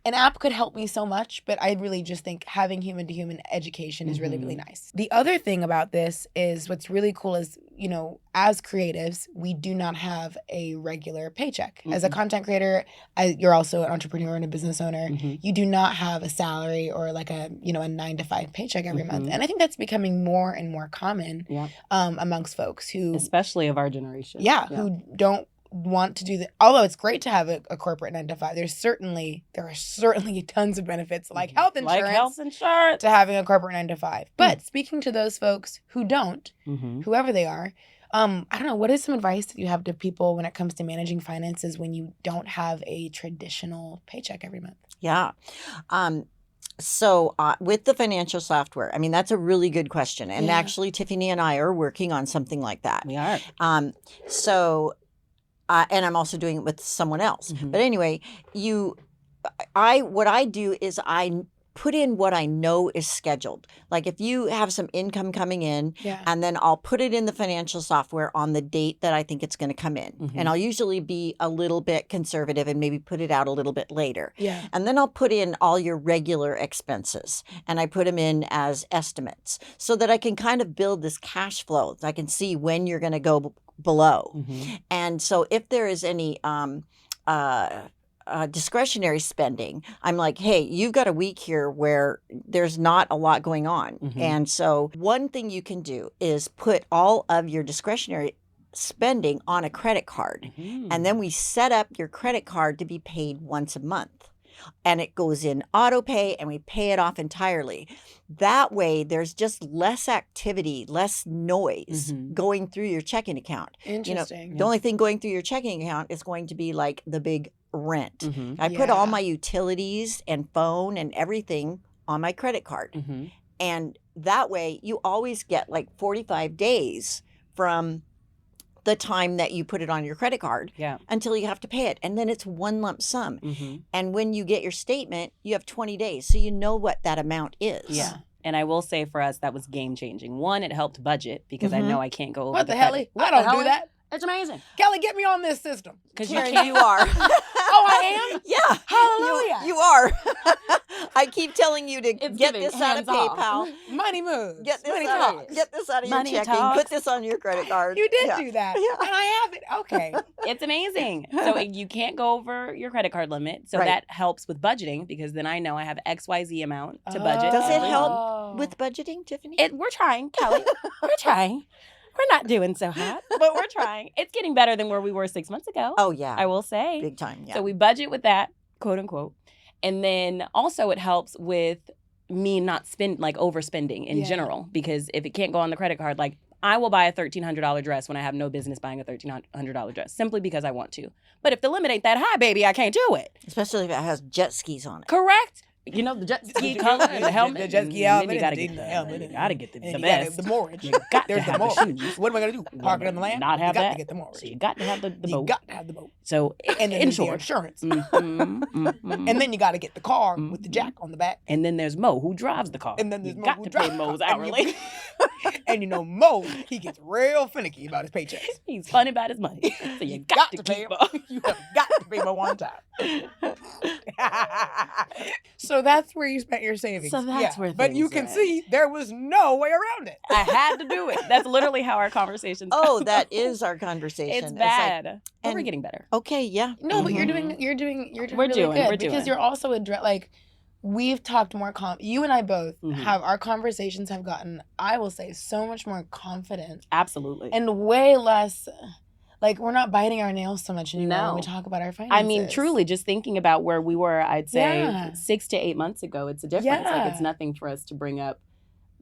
an app could help me so much, but I really just think having human-to-human education is really, really nice. The other thing about this is what's really cool is, you know, as creatives, we do not have a regular paycheck. As a content creator, you're also an entrepreneur and a business owner. You do not have a salary or like a 9-to-5 paycheck every month. And I think that's becoming more and more common amongst folks who... Especially of our generation. Who don't want to do that. Although it's great to have a corporate 9-to-5, there are certainly tons of benefits like health insurance, to having a corporate 9-to-5. But speaking to those folks who don't, whoever they are, I don't know, what is some advice that you have to people when it comes to managing finances when you don't have a traditional paycheck every month? Yeah. So with the financial software, I mean, that's a really good question. And actually, Tiffany and I are working on something like that. We are. And I'm also doing it with someone else. But anyway, what I do is I put in what I know is scheduled. Like if you have some income coming in, and then I'll put it in the financial software on the date that I think it's going to come in. And I'll usually be a little bit conservative and maybe put it out a little bit later. And then I'll put in all your regular expenses and I put them in as estimates so that I can kind of build this cash flow. I can see when you're going to go below. And so if there is any discretionary spending, I'm like, hey, you've got a week here where there's not a lot going on. And so one thing you can do is put all of your discretionary spending on a credit card. And then we set up your credit card to be paid once a month. And it goes in auto pay and we pay it off entirely. That way, there's just less activity, less noise going through your checking account. Interesting. The only thing going through your checking account is going to be like the big rent. I put all my utilities and phone and everything on my credit card. And that way, you always get like 45 days from the time that you put it on your credit card until you have to pay it. And then it's one lump sum. And when you get your statement, you have 20 days. So you know what that amount is. Yeah. And I will say for us, that was game changing. One, it helped budget because I know I can't go over What the Helly? I don't do that. It's amazing. Kelly, get me on this system. Because Taryn, you are. Oh, I am? Yeah. Hallelujah. You are. I keep telling you to It's get giving this out of hands off. PayPal. Money moves. Get this Money out. talks. Get this out of Money your checking. talks. Put this on your credit card. You did do that. Yeah. And I have it. Okay. It's amazing. So you can't go over your credit card limit. So that helps with budgeting because then I know I have XYZ amount to budget. Does it every help month. with budgeting, Tiffany? We're trying, Kelly. We're trying. We're not doing so hot, but we're trying. It's getting better than where we were 6 months ago. Oh, yeah. I will say. Big time, yeah. So we budget with that, quote unquote. And then also it helps with me not overspending in general. Because if it can't go on the credit card, like I will buy a $1,300 dress when I have no business buying a $1,300 dress simply because I want to. But if the limit ain't that high, baby, I can't do it. Especially if it has jet skis on it. Correct. You know, the jet ski color and the helmet. The jet ski and helmet. then you gotta and get the the helmet. You gotta get the and best. The mortgage. You got There's to the have mortgage. the shoes. What am I going to do? Park it on the land? Not have you got that. to get the mortgage. So you got to have the boat. You got to have the boat. So And then in there's the short. insurance. And And then you got to get the car with the jack on the back. then there's Mo who drives the car. And then there's you Mo got who to drives pay the Mo's car. hourly. And you know, Mo, he gets real finicky about his paychecks. He's funny about his money. So you got to pay keep him. up. You have got to pay him one time. So that's where you spent your savings. So that's where But you things can are at. see there was no way around it. I had to do it. That's literally how our conversations Oh, go. that is our conversation. It's like, bad. But we're and- getting better. Okay, yeah. No, but you're Mhm. doing We're really doing, good we're because doing. you're also we've talked more you and I both Mhm. have, our conversations have gotten, I will say, so much more confident Absolutely. and way less, like, we're not biting our nails so much anymore when we No. talk about our finances. I mean, truly, just thinking about where we were, I'd say Yeah. 6 to 8 months ago, it's a difference. Like, it's Yeah. nothing for us to bring up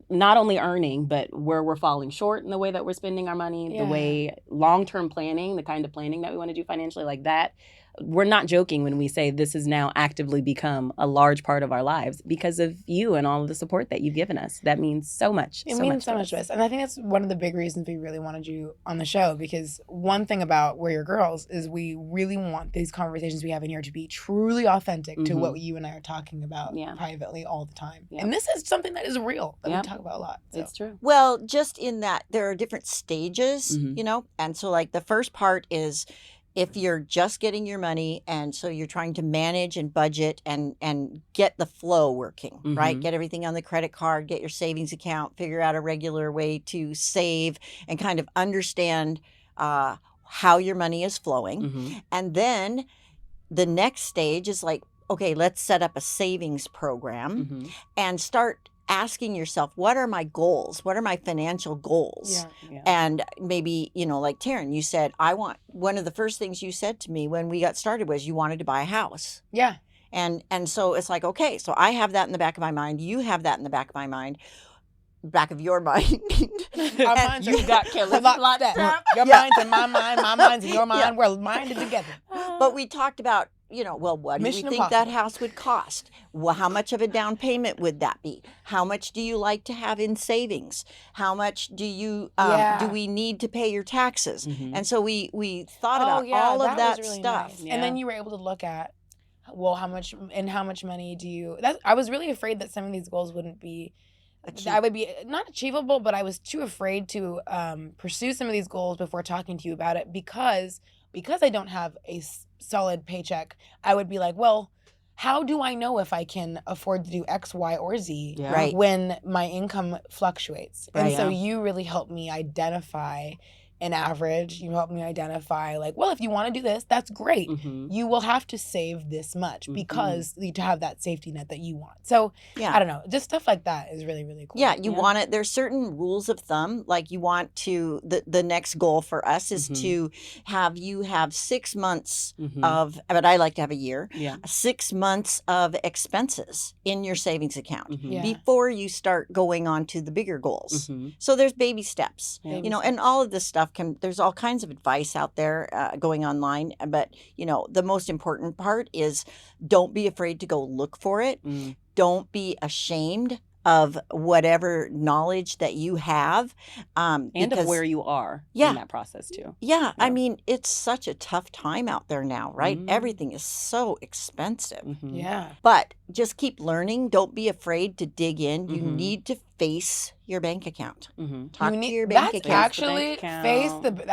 not only earning, but where we're falling short in the way that we're spending our money, Yeah. the way long-term planning, the kind of planning that we want to do financially, like that. We're not joking when we say this has now actively become a large part of our lives because of you and all of the support that you've given us. That means so much. It means so much to us. And I think that's one of the big reasons we really wanted you on the show, because one thing about We're Your Girls is we really want these conversations we have in here to be truly authentic to what you and I are talking about privately all the time. Yeah. And this is something that is real that we talk about a lot. So. It's true. Well, just in that there are different stages, Mhm. you know, and so like the first part is if you're just getting your money and so you're trying to manage and budget and get the flow working, right? Mhm. Get everything on the credit card, get your savings account, figure out a regular way to save and kind of understand how your money is flowing. Mhm. And then the next stage is like, okay, let's set up a savings program Mhm. and start asking yourself, what are my goals? What are my financial goals? Yeah. And maybe, you know, like Taryn, you said, one of the first things you said to me when we got started was you wanted to buy a house. Yeah. And so it's like, okay, so I have that in the back of my mind. You have that in the back of my mind. Back of your mind. Our minds You got Kelly. lockstep. Your mind's in my mind, my mind's in your mind. We're minded together. But we talked about, you know, well, what do Mission we think that Impossible. house would cost? Well, how much of a down payment would that be? How much do you like to have in savings? How much do you do we need to pay your taxes? Mhm. And so we thought about all of that was really stuff. nice. And then you were able to look at, well, how much money do you? I was really afraid that some of these goals wouldn't be. I would be not achievable, but I was too afraid to pursue some of these goals before talking to you about it because I don't have a solid paycheck. I would be like, well, how do I know if I can afford to do X, Y, or Z Yeah. Right. when my income fluctuates? And Right. so Yeah. you really helped me identify an average. You helped me identify, like, well, if you want to do this, that's great. Mhm. You will have to save this much Mhm. because to have that safety net that you want. So Yeah. I don't know, just stuff like that is really, really cool. Yeah, you Yeah. want it. There's certain rules of thumb. Like you want to, the next goal for us is Mhm. to have you have 6 months Mhm. of, but I like to have a year, Yeah. 6 months of expenses in your savings account Mhm. Yeah. before you start going on to the bigger goals. Mhm. So there's baby steps, Yeah. you know, and all of this stuff there's all kinds of advice out there going online. But, you know, the most important part is don't be afraid to go look for it. Mm. Don't be ashamed of whatever knowledge that you have. And Because, of where you are Yeah. in that process too. yeah, I Yeah. mean, it's such a tough time out there now, right? Mhm. Everything is so expensive. Mhm. Yeah. But just keep learning. Don't be afraid to dig in. You Mhm. need to face your bank account. Mhm. Talk You to need- your bank that's account. actually Face the bank face the account.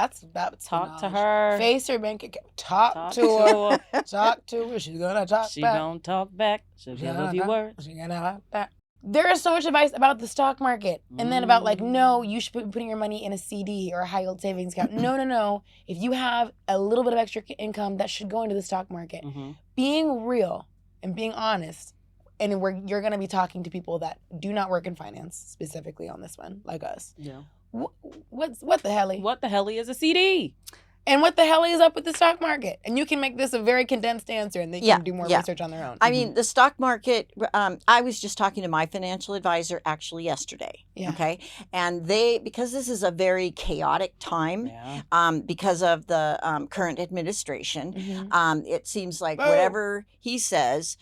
that's Talk to knowledge. her. Face your bank account. Talk Talk to her. Talk to her. She's gonna talk She back. gonna talk back. She'll She's give gonna a few talk- words. she's gonna talk back. There is so much advice about the stock market, and then about like, no, you should be putting your money in a CD or a high yield savings account. No. If you have a little bit of extra income, that should go into the stock market. Mhm. Being real and being honest, and you're going to be talking to people that do not work in finance, specifically on this one, like us. Yeah. What the hell? What the hell is a CD? And what the hell is up with the stock market? And you can make this a very condensed answer, and they can Yeah, do more yeah. research on their own. I mean, the stock market, I was just talking to my financial advisor actually yesterday. Yeah. Okay. And because this is a very chaotic time, Yeah. because of the current administration, Mhm. it seems like Boom. whatever he says,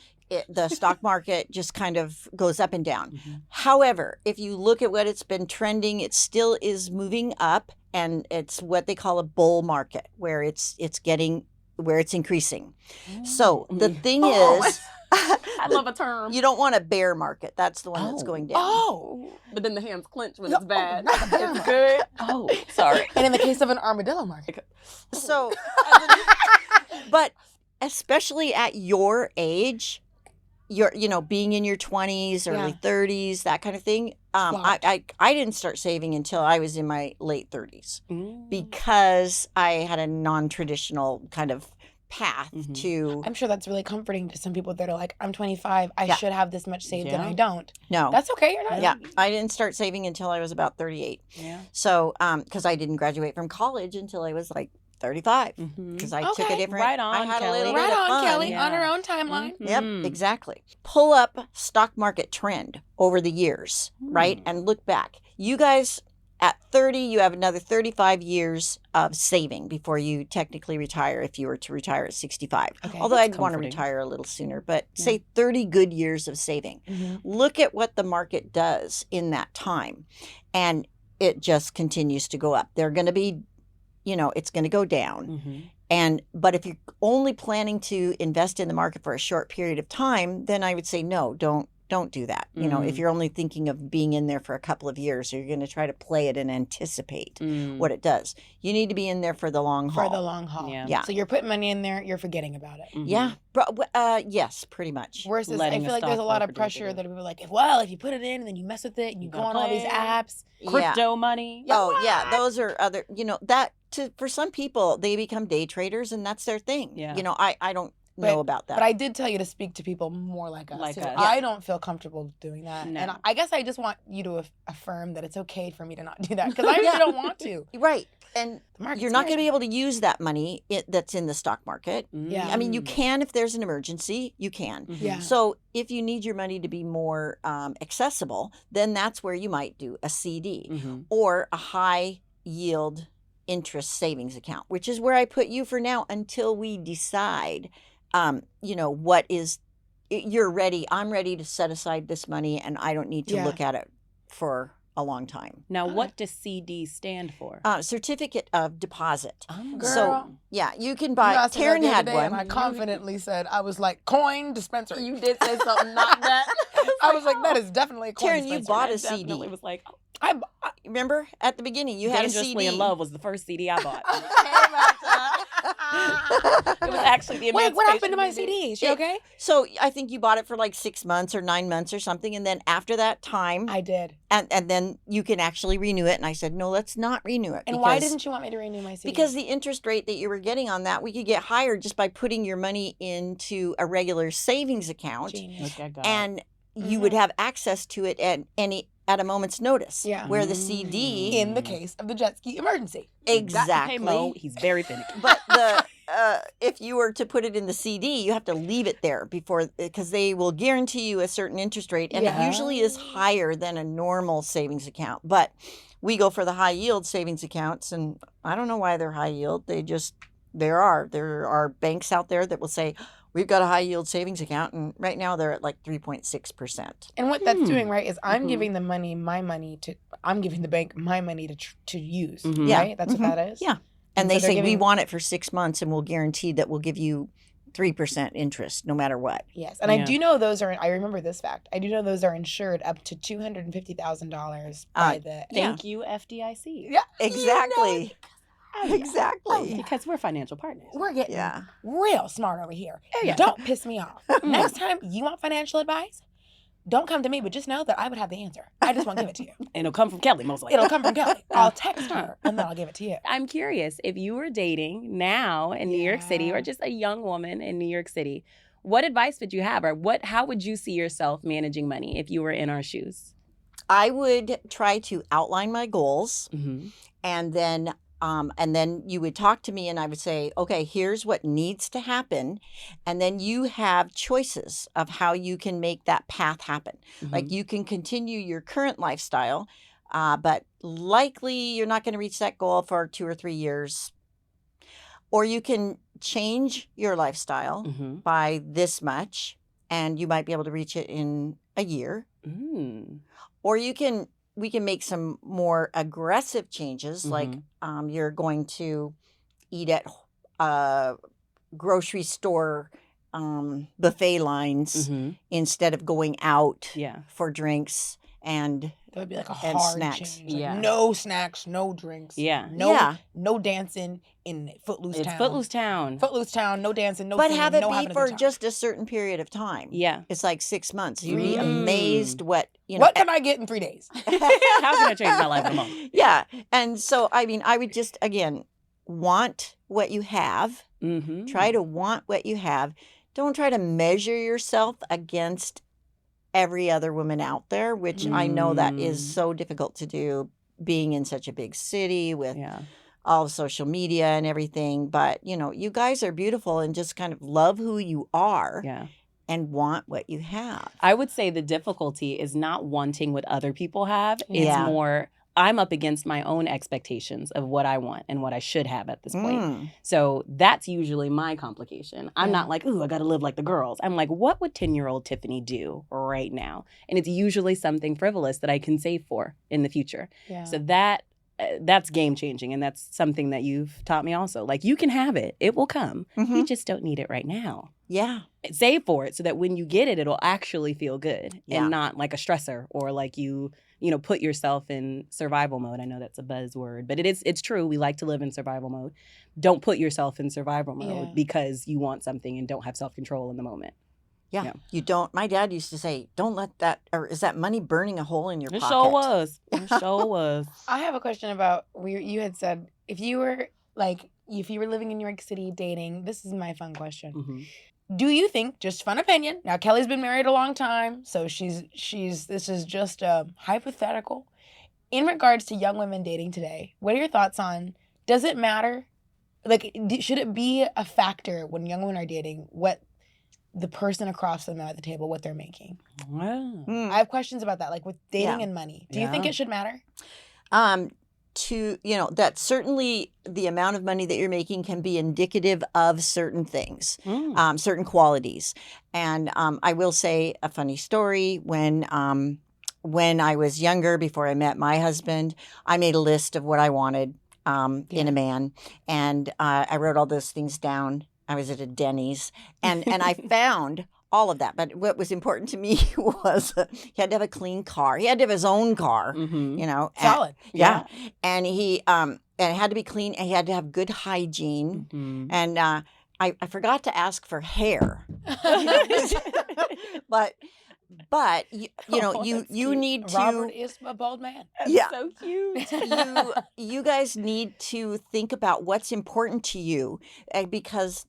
the stock market just kind of goes up and down. Mhm. However, if you look at what it's been trending, it still is moving up, and it's what they call a bull market, where it's increasing. So the thing Oh, is, I love a term. you don't want a bear market. That's the one that's going down. Oh. But then the hands clench when No, it's bad. not the bear It's market. good. Oh, sorry. And in the case of an armadillo market. So, but especially at your age, being in your 20s, early 30s, that kind of thing. I didn't start saving until I was in my late 30s Mm. because I had a non-traditional kind of path Mhm. to I'm sure that's really comforting to some people that are like, I'm 25, I Yeah. should have this much saved and Yeah. I don't. no. That's okay. You're not. Yeah, I didn't start saving until I was about 38. Yeah. So, because I didn't graduate from college until I was like 35, Mhm. because I took a Okay. different. Right I on, had a Kelly. little Right bit of on, fun. Kelly, Yeah. on her own timeline. Yep, Mhm. exactly. Pull up stock market trend over the years, right, and look back. You guys. At 30, you have another 35 years of saving before you technically retire if you were to retire at 65. Okay. Although That's I'd want to comforting. retire a little sooner, but Yeah. say 30 good years of saving. Mhm. Look at what the market does in that time. And it just continues to go up. They're going to be, it's going to go down. Mhm. But if you're only planning to invest in the market for a short period of time, then I would say no, don't do that. If Mm. you're only thinking of being in there for a couple of years, or you're going to try to play it and anticipate Mm. what it does. You need to be in there for the long haul. For the long haul. Yeah. Yeah. So you're putting money in there, you're forgetting about it. Mhm. Yeah. Yes, pretty much. Versus, Letting I a feel like there's a lot of stockbroker do it pressure with that people are like, if you put it in and then you mess with it and you You go gotta on all these play it. apps. Yeah. Crypto money. Oh, yeah. Those are other, for some people, they become day traders and that's their thing. Yeah. I don't know about that. But I did tell you to speak to people more like us. Like too. us. I don't feel comfortable doing that. No. And I guess I just want you to affirm that it's okay for me to not do that because I really don't want to. Right. And The market's you're not going to crazy. be able to use that money that's in the stock market. Yeah. I mean, you Mm. can if there's an emergency, you can. Mhm. Yeah. So if you need your money to be more accessible, then that's where you might do a CD Mhm. or a high yield interest savings account, which is where I put you for now until we decide, what is, you're ready. I'm ready to set aside this money and I don't need to Yeah. look at it for a long time. Now, what does CD stand for? Certificate of deposit. Oh. Girl. So yeah, you can buy. You asked me that Taryn the other had day, one. and I confidently said, I was like, coin dispenser. You did say something, not that. I was like, that is definitely a coin Taryn, you dispenser. bought I a CD. definitely was like, I Remember at the beginning you had a Dangerously CD. in Love was the first CD I bought. It was actually the Wait, what happened to my Emancipation CD? Is she okay? So I think you bought it for like 6 months or 9 months or something, and then after that time, I did. and then you can actually renew it. And I said, no, let's not renew it. And why didn't you want me to renew my CD? Because the interest rate that you were getting on that, we could get higher just by putting your money into a regular savings account, Genius. Look at God. and you would have access to it at a moment's notice. Yeah. Where the CD, In the case of the jet ski emergency. exactly. Hey, Mo, he's very finicky. But if you were to put it in the CD, you have to leave it there because they will guarantee you a certain interest rate, and Yeah. it usually is higher than a normal savings account. But we go for the high yield savings accounts, and I don't know why they're high yield. There are banks out there that will say, we've got a high yield savings account, and right now they're at like 3.6%. And what that's doing, right, is I'm Mhm. giving the bank my money to use. Mhm. Yeah. Right? That's Mhm. what that is? Yeah. And so they they're say we giving- want it for 6 months, and we'll guarantee that we'll give you 3% interest no matter what. Yes. And I Yeah. do know I remember this fact. I do know those are insured up to $250,000 by the Thank you, FDIC. Yeah. Exactly. Oh, yeah. Exactly. Because we're financial partners. We're getting Yeah. real smart over here. yeah. Don't piss me off. Mm. Next time you want financial advice, don't come to me, but just know that I would have the answer. I just won't give it to you. And it'll come from Kelly, most likely. It'll come from Kelly. I'll text her and then I'll give it to you. I'm curious, if you were dating now in New York City, or Yeah. just a young woman in New York City, what advice would you have, or how would you see yourself managing money if you were in our shoes? I would try to outline my goals, Mm-hmm. and then you would talk to me and I would say, okay, here's what needs to happen. And then you have choices of how you can make that path happen. Like you can continue your current lifestyle, but likely you're not going to reach that goal for 2 or 3 years. Or you can change your lifestyle Mm-hmm. by this much, and you might be able to reach it in a year. Mm. Or we can make some more aggressive changes, like Mm-hmm. you're going to eat at grocery store buffet lines Mm-hmm. instead of going out Yeah. for drinks and That would be like a And hard snacks. change. Like, Yeah. no snacks, no drinks. Yeah. No dancing in Footloose It's Town. Footloose Town. Footloose Town, no dancing, no but singing, have it no having be a for good time. just a certain period of time. Yeah. It's like 6 months. You'd be Mm. amazed what What can I get in 3 days? How can I change my life in a month? Yeah. And so, I mean, I would just, again, want what you have Mm-hmm. Try to want what you have. Don't try to measure yourself against every other woman out there, which I know that is so difficult to do being in such a big city with all of social media and everything. But, you guys are beautiful and just kind of love who you are and want what you have. I would say the difficulty is not wanting what other people have. It's Yeah. more, I'm up against my own expectations of what I want and what I should have at this point. So that's usually my complication. I'm not like, ooh, I got to live like the girls. I'm like, what would 10-year-old Tiffany do right now? And it's usually something frivolous that I can save for in the future. Yeah. So that's game changing. And that's something that you've taught me also. Like, you can have it. It will come. You just don't need it right now. Yeah. Save for it so that when you get it, it'll actually feel good and not like a stressor or like you put yourself in survival mode. I know that's a buzzword, but it's true. We like to live in survival mode. Don't put yourself in survival mode because you want something and don't have self-control in the moment. Yeah. You don't. My dad used to say, don't let that, or is that money burning a hole in your pocket? It sure was. It sure was. I have a question about, you had said, if you were living in New York City dating, this is my fun question. Mm-hmm. Do you think, just fun opinion, now Kelly's been married a long time, so this is just a hypothetical. In regards to young women dating today, what are your thoughts on, does it matter? Like, should it be a factor when young women are dating what the person across from them at the table, what they're making? Wow. I have questions about that, like with dating and money. Do you think it should matter? That certainly the amount of money that you're making can be indicative of certain things, certain qualities. And I will say a funny story. When I was younger, before I met my husband, I made a list of what I wanted in a man. And I wrote all those things down. I was at a Denny's and I found all of that. But what was important to me was he had to have a clean car. He had to have his own car, Solid. And he and it had to be clean. And he had to have good hygiene. And I forgot to ask for hair. But you need to. Robert is a bald man. That's so cute. You guys need to think about what's important to you, because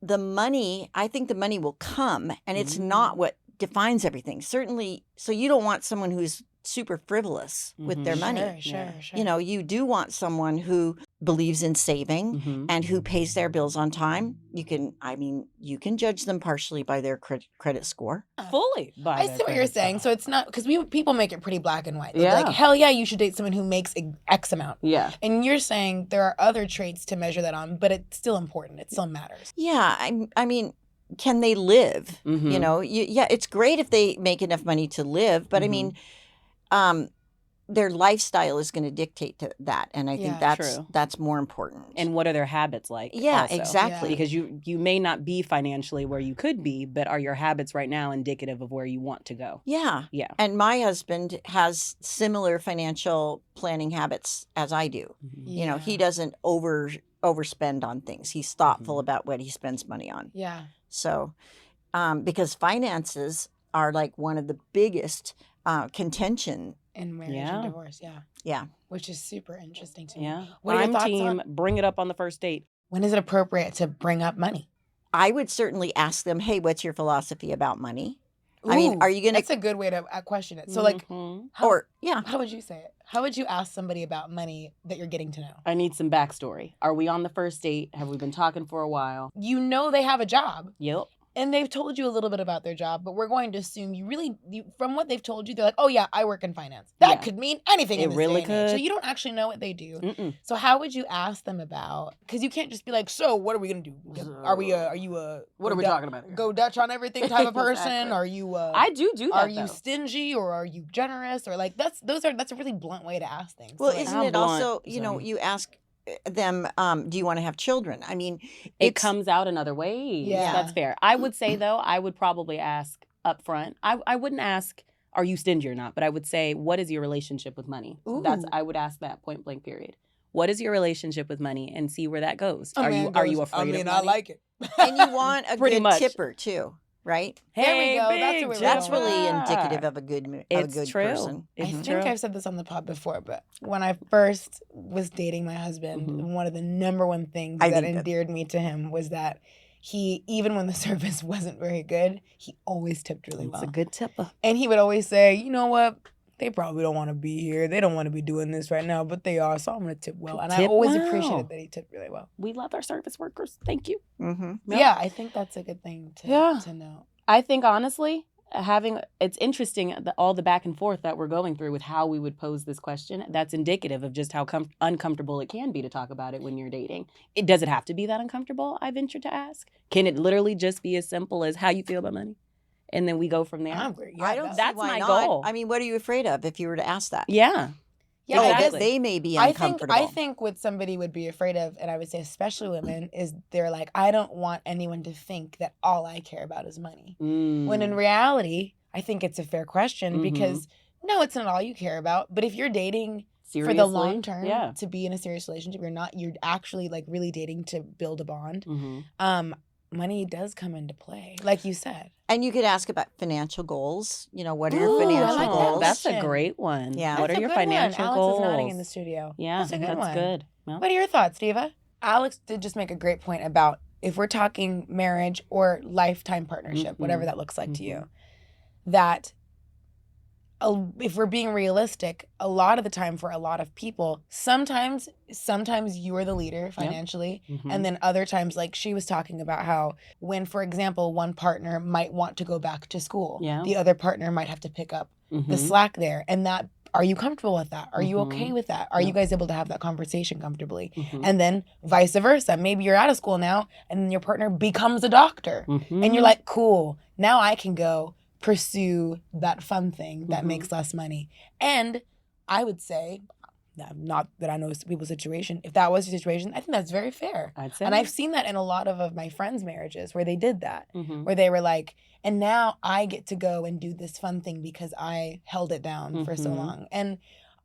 I think the money will come, and it's not what defines everything. Certainly, so you don't want someone who's super frivolous with their money. Sure. You do want someone who believes in saving and who pays their bills on time. You can judge them partially by their credit score. Fully. I see what you're saying. So it's not, because people make it pretty black and white. They're Yeah. like, hell yeah, you should date someone who makes X amount. Yeah. And you're saying there are other traits to measure that on, but it's still important. It still matters. Yeah, I mean, can they live? It's great if they make enough money to live, but I mean, their lifestyle is going to dictate to that, and I think that's more important. And what are their habits like? Yeah, also? exactly. Because you may not be financially where you could be, but are your habits right now indicative of where you want to go? Yeah. And my husband has similar financial planning habits as I do. He doesn't overspend on things. He's thoughtful about what he spends money on. Yeah. So, because finances are like one of the biggest contention in marriage and divorce. Yeah. Which is super interesting to me. Yeah. What are your thoughts team, on? Bring it up on the first date. When is it appropriate to bring up money? I would certainly ask them, hey, what's your philosophy about money? Ooh, I mean, are you going to... That's a good way to question it. So like, how would you say it? How would you ask somebody about money that you're getting to know? I need some backstory. Are we on the first date? Have we been talking for a while? You know they have a job. Yep. And they've told you a little bit about their job, but we're going to assume from what they've told you, they're like, oh yeah, I work in finance. That could mean anything in this really day and age. could. So you don't actually know what they do. Mm-mm. So how would you ask them about, because you can't just be like, so what are we going to do? Are you what are we talking about here? Go Dutch on everything type of person? Exactly. Are you, I do that, are you though. stingy or are you generous? Or like, that's a really blunt way to ask things. Well, So, like, isn't it also, you ask them, do you want to have children? I mean, it comes out in other ways. Yeah. That's fair. I would say, though, I would probably ask up front. I wouldn't ask, are you stingy or not? But I would say, what is your relationship with money? Ooh. I would ask that point blank period. What is your relationship with money, and see where that goes. A Are man you goes, afraid of money? I like it. and you want a Pretty good much. tipper too. right? There we go. That's big what we're That's going. really Jippa. indicative of a good It's true. person. It's I true. think I've said this on the pod before, but when I first was dating my husband, one of the number one things that endeared me to him was that he, even when the service wasn't very good, he always tipped really well. It's a good tipper. And he would always say, you know what? They probably don't want to be here. They don't want to be doing this right now, but they are. So I'm going to tip well. And I Tip always well. appreciated that he tipped really well. We love our service workers. Thank you. Mm-hmm. Yep. Yeah, I think that's a good thing to know. I think honestly, it's interesting all the back and forth that we're going through with how we would pose this question. That's indicative of just how uncomfortable it can be to talk about it when you're dating. Does it have to be that uncomfortable? I venture to ask. Can it literally just be as simple as how you feel about money, and then we go from there? I don't see That's why my not. goal. I mean, what are you afraid of if you were to ask that? Yeah. Yeah, exactly. They may be uncomfortable. I think what somebody would be afraid of, and I would say especially women, is they're like, I don't want anyone to think that all I care about is money. When in reality, I think it's a fair question because no, it's not all you care about. But if you're dating Seriously? for the long term to be in a serious relationship, you're actually like really dating to build a bond. Money does come into play, like you said. And you could ask about financial goals. You know, what are your financial like that. goals? That's a great one. Yeah. What That's are a your good one. financial Alex goals? is nodding in the studio. Yeah, that's a good one. good. Well, What are your thoughts, Diva? Alex did just make a great point about if we're talking marriage or lifetime partnership, whatever that looks like to you, that if we're being realistic, a lot of the time for a lot of people, sometimes you are the leader financially, and then other times, like she was talking about how when, for example, one partner might want to go back to school, the other partner might have to pick up the slack there, and that. Are you comfortable with that? Are you okay with that? Are you guys able to have that conversation comfortably? And then vice versa. Maybe you're out of school now and then your partner becomes a doctor. And you're like, cool, now I can go pursue that fun thing that makes less money. And I would say, not that I know people's situation, if that was your situation, I think that's very fair. I'd say. And I've seen that in a lot of my friends' marriages where they did that, where they were like, and now I get to go and do this fun thing because I held it down for so long. And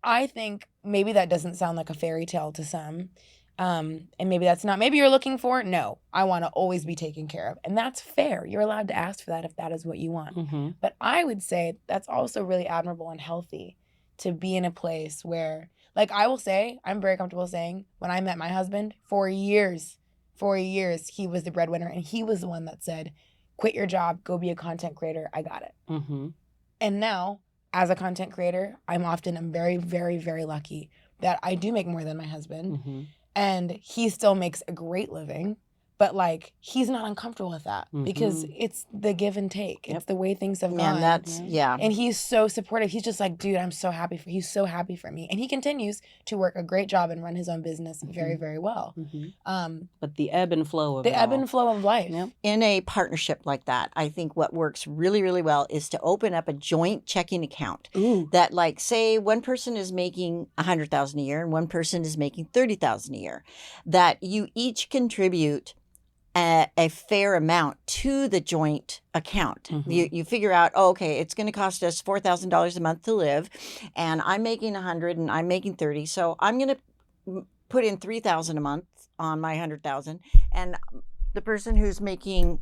I think maybe that doesn't sound like a fairy tale to some. And maybe that's not, maybe you're looking for, no, I want to always be taken care of. And that's fair. You're allowed to ask for that if that is what you want. But I would say that's also really admirable and healthy to be in a place where, like I will say, I'm very comfortable saying, when I met my husband, for years, he was the breadwinner. And he was the one that said, quit your job, go be a content creator. I got it. And now, as a content creator, I'm very, very, very lucky that I do make more than my husband. And he still makes a great living. But like, he's not uncomfortable with that because it's the give and take. It's the way things have gone. And he's so supportive. He's just like, dude, he's so happy for me. And he continues to work a great job and run his own business very, very well. But the ebb and flow of ebb and flow of life. In a partnership like that, I think what works really, really well is to open up a joint checking account. That, like, say one person is making $100,000 a year and one person is making $30,000 a year, that you each contribute a fair amount to the joint account. You figure out, okay, it's going to cost us $4,000 a month to live, and I'm making 100 and I'm making 30, so I'm going to put in 3,000 a month on my 100,000, and the person who's making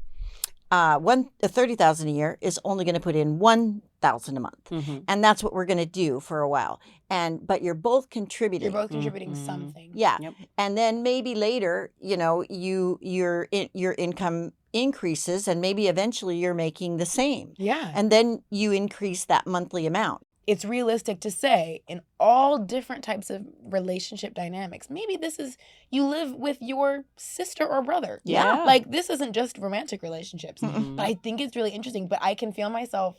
30,000 a year is only going to put in 1,000 a month, and that's what we're going to do for a while. But you're both contributing. You're both contributing something. Yeah, and then maybe later, your income increases, and maybe eventually you're making the same. Yeah, and then you increase that monthly amount. It's realistic to say in all different types of relationship dynamics, maybe this is, you live with your sister or brother. Yeah. Like, this isn't just romantic relationships. But I think it's really interesting. But I can feel myself,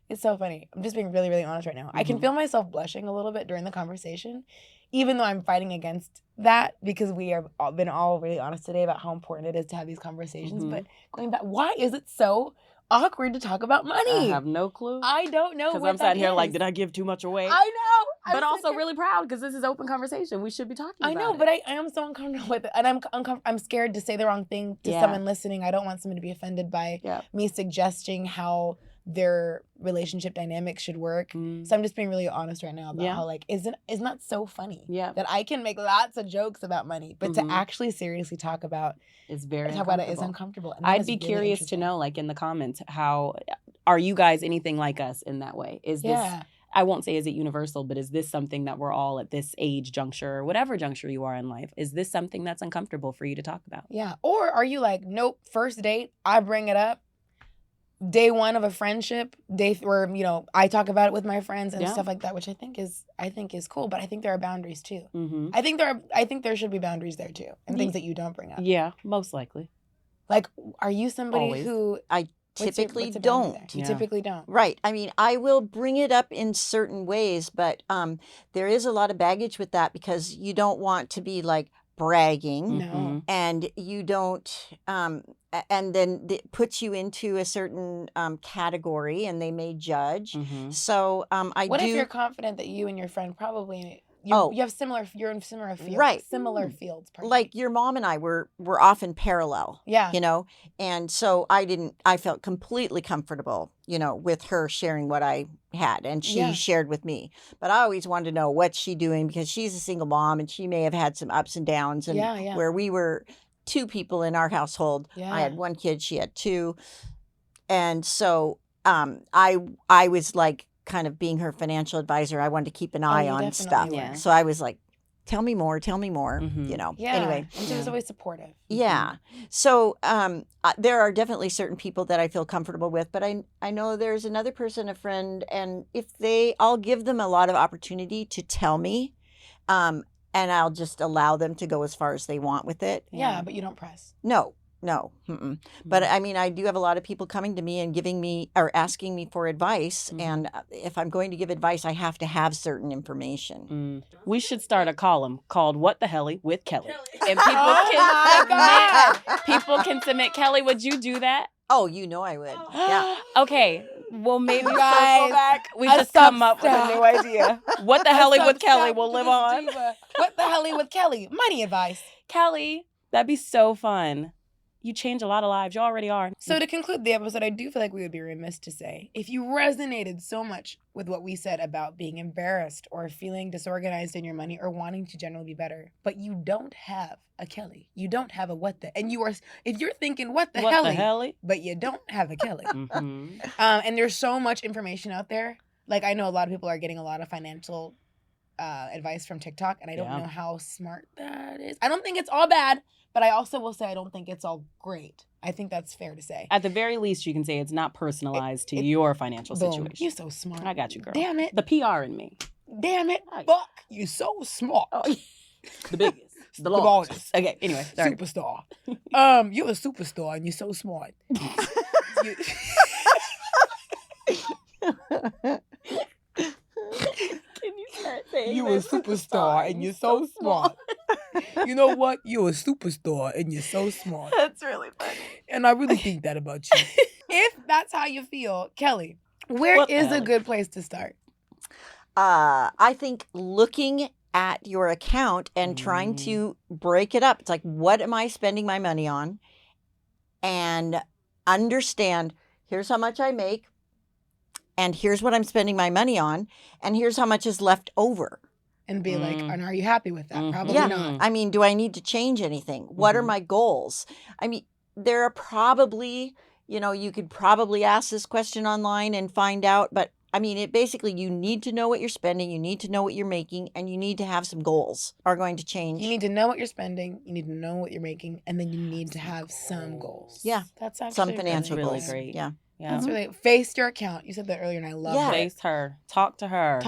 it's so funny. I'm just being really, really honest right now. I can feel myself blushing a little bit during the conversation, even though I'm fighting against that because we have been all really honest today about how important it is to have these conversations. But going back, why is it so awkward to talk about money? I have no clue. I don't know. Because I'm sat here like, did I give too much away? I know. But also really proud because this is open conversation. We should be talking about it. I know, but I am so uncomfortable with it. And I'm scared to say the wrong thing to someone listening. I don't want someone to be offended by me suggesting how their relationship dynamic should work. So I'm just being really honest right now about how like isn't that so funny? Yeah. That I can make lots of jokes about money, but to actually seriously talk about it is uncomfortable. And I'd be curious to know, like in the comments, how are you guys anything like us in that way? Is this I won't say is it universal, but is this something that we're all at this age juncture or whatever juncture you are in life? Is this something that's uncomfortable for you to talk about? Yeah. Or are you like, nope, first date, I bring it up. Day one of a friendship, where, you know, I talk about it with my friends and stuff like that, which I think is cool. But I think there are boundaries too. Mm-hmm. I think there should be boundaries there too, and things that you don't bring up. Yeah, most likely. Like, are you somebody who I typically don't. You typically don't. Right. I mean, I will bring it up in certain ways, but there is a lot of baggage with that because you don't want to be like bragging. No. And you don't, and then it puts you into a certain category and they may judge. Mm-hmm. So What if you're confident that you and your friend probably... you're in similar fields. Right. Similar fields. Like your mom and I were often parallel. Yeah. You know, and so I felt completely comfortable, you know, with her sharing what I had and she shared with me. But I always wanted to know what's she doing because she's a single mom and she may have had some ups and downs and where we were 2 people in our household. Yeah. I had 1 kid, she had 2. And so I was like, kind of being her financial advisor, I wanted to keep an eye on stuff. Yeah. So I was like, tell me more, you know. Yeah. Anyway. And she was always supportive. Yeah. So there are definitely certain people that I feel comfortable with, but I know there's another person, a friend, and I'll give them a lot of opportunity to tell me, and I'll just allow them to go as far as they want with it. Yeah, but you don't press. No. Mm-mm. But I mean, I do have a lot of people coming to me and giving me or asking me for advice. And if I'm going to give advice, I have to have certain information. We should start a column called "What the Helly with Kelly," and people can submit. Kelly, would you do that? Oh, you know I would. Yeah. Okay. Well, maybe guys, back. We just come up with a new idea. What the Helly with Kelly will live on. What the Helly with Kelly? Money advice. Kelly, that'd be so fun. You change a lot of lives. You already are. So to conclude the episode, I do feel like we would be remiss to say, if you resonated so much with what we said about being embarrassed or feeling disorganized in your money or wanting to generally be better, but you don't have a Kelly, you don't have a if you're thinking, what the Helly, but you don't have a Kelly. And there's so much information out there. Like, I know a lot of people are getting a lot of financial advice from TikTok, and I don't know how smart that is. I don't think it's all bad. But I also will say I don't think it's all great. I think that's fair to say. At the very least, you can say it's not personalized to your financial situation. You're so smart. I got you, girl. Damn it. The PR in me. Damn it. Fuck. You're so smart. Oh, the biggest. The largest. Okay, anyway. Sorry. Superstar. You're a superstar and you're so smart. Can you start saying you're a superstar and you're so smart. You know what? You're a superstar and you're so smart. That's really funny. And I really think that about you. If that's how you feel, Kelly, where is a good place to start? I think looking at your account and trying to break it up. It's like, what am I spending my money on? And understand, here's how much I make. And here's what I'm spending my money on. And here's how much is left over. And be like, and are you happy with that? Probably not. I mean, do I need to change anything? What are my goals? I mean, there are probably, you know, you could probably ask this question online and find out. But I mean, you need to know what you're spending. You need to know what you're making. And you need to have some goals are going to change. You need to know what you're spending. You need to know what you're making. And then you need to have some goals. Yeah. That's actually some financial really goals. Great. Yeah. Yeah. That's really face your account. You said that earlier, and I love it. Face her. Talk to her.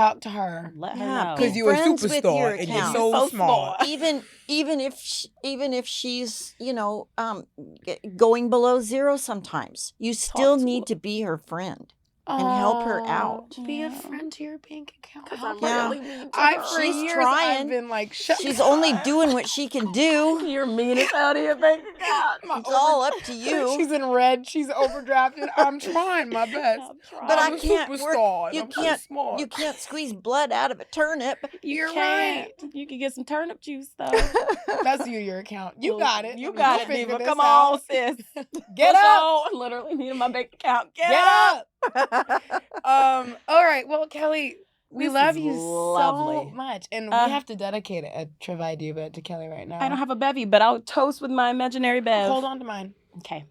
Let her know. Because you're a superstar and you're so smart. Even if she's, you know, going below zero sometimes, you still need to be her friend. And help her out. Be a friend to your bank account. For years trying. I've been like, she's only doing what she can do. You're mean as out of your bank account. It's all up to you. She's in red. She's overdrafted. I'm trying my best. But I can't work. You can't squeeze blood out of a turnip. You're right. You can get some turnip juice though. That's your account. You got it. You got it, Diva. Come on, sis. Get up. Literally need my bank account. Get up. All right. Well, Kelly, we This love is you so lovely. much. And we have to dedicate a Trivia Diva to Kelly right now. I don't have a bevy, but I'll toast with my imaginary bev. Hold on to mine. Okay.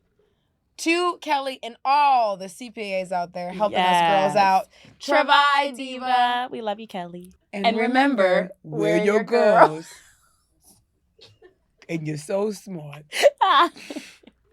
To Kelly and all the CPAs out there helping us girls Yes. out. Trivia Diva. We love you, Kelly. And remember, we're your girls. And you're so smart.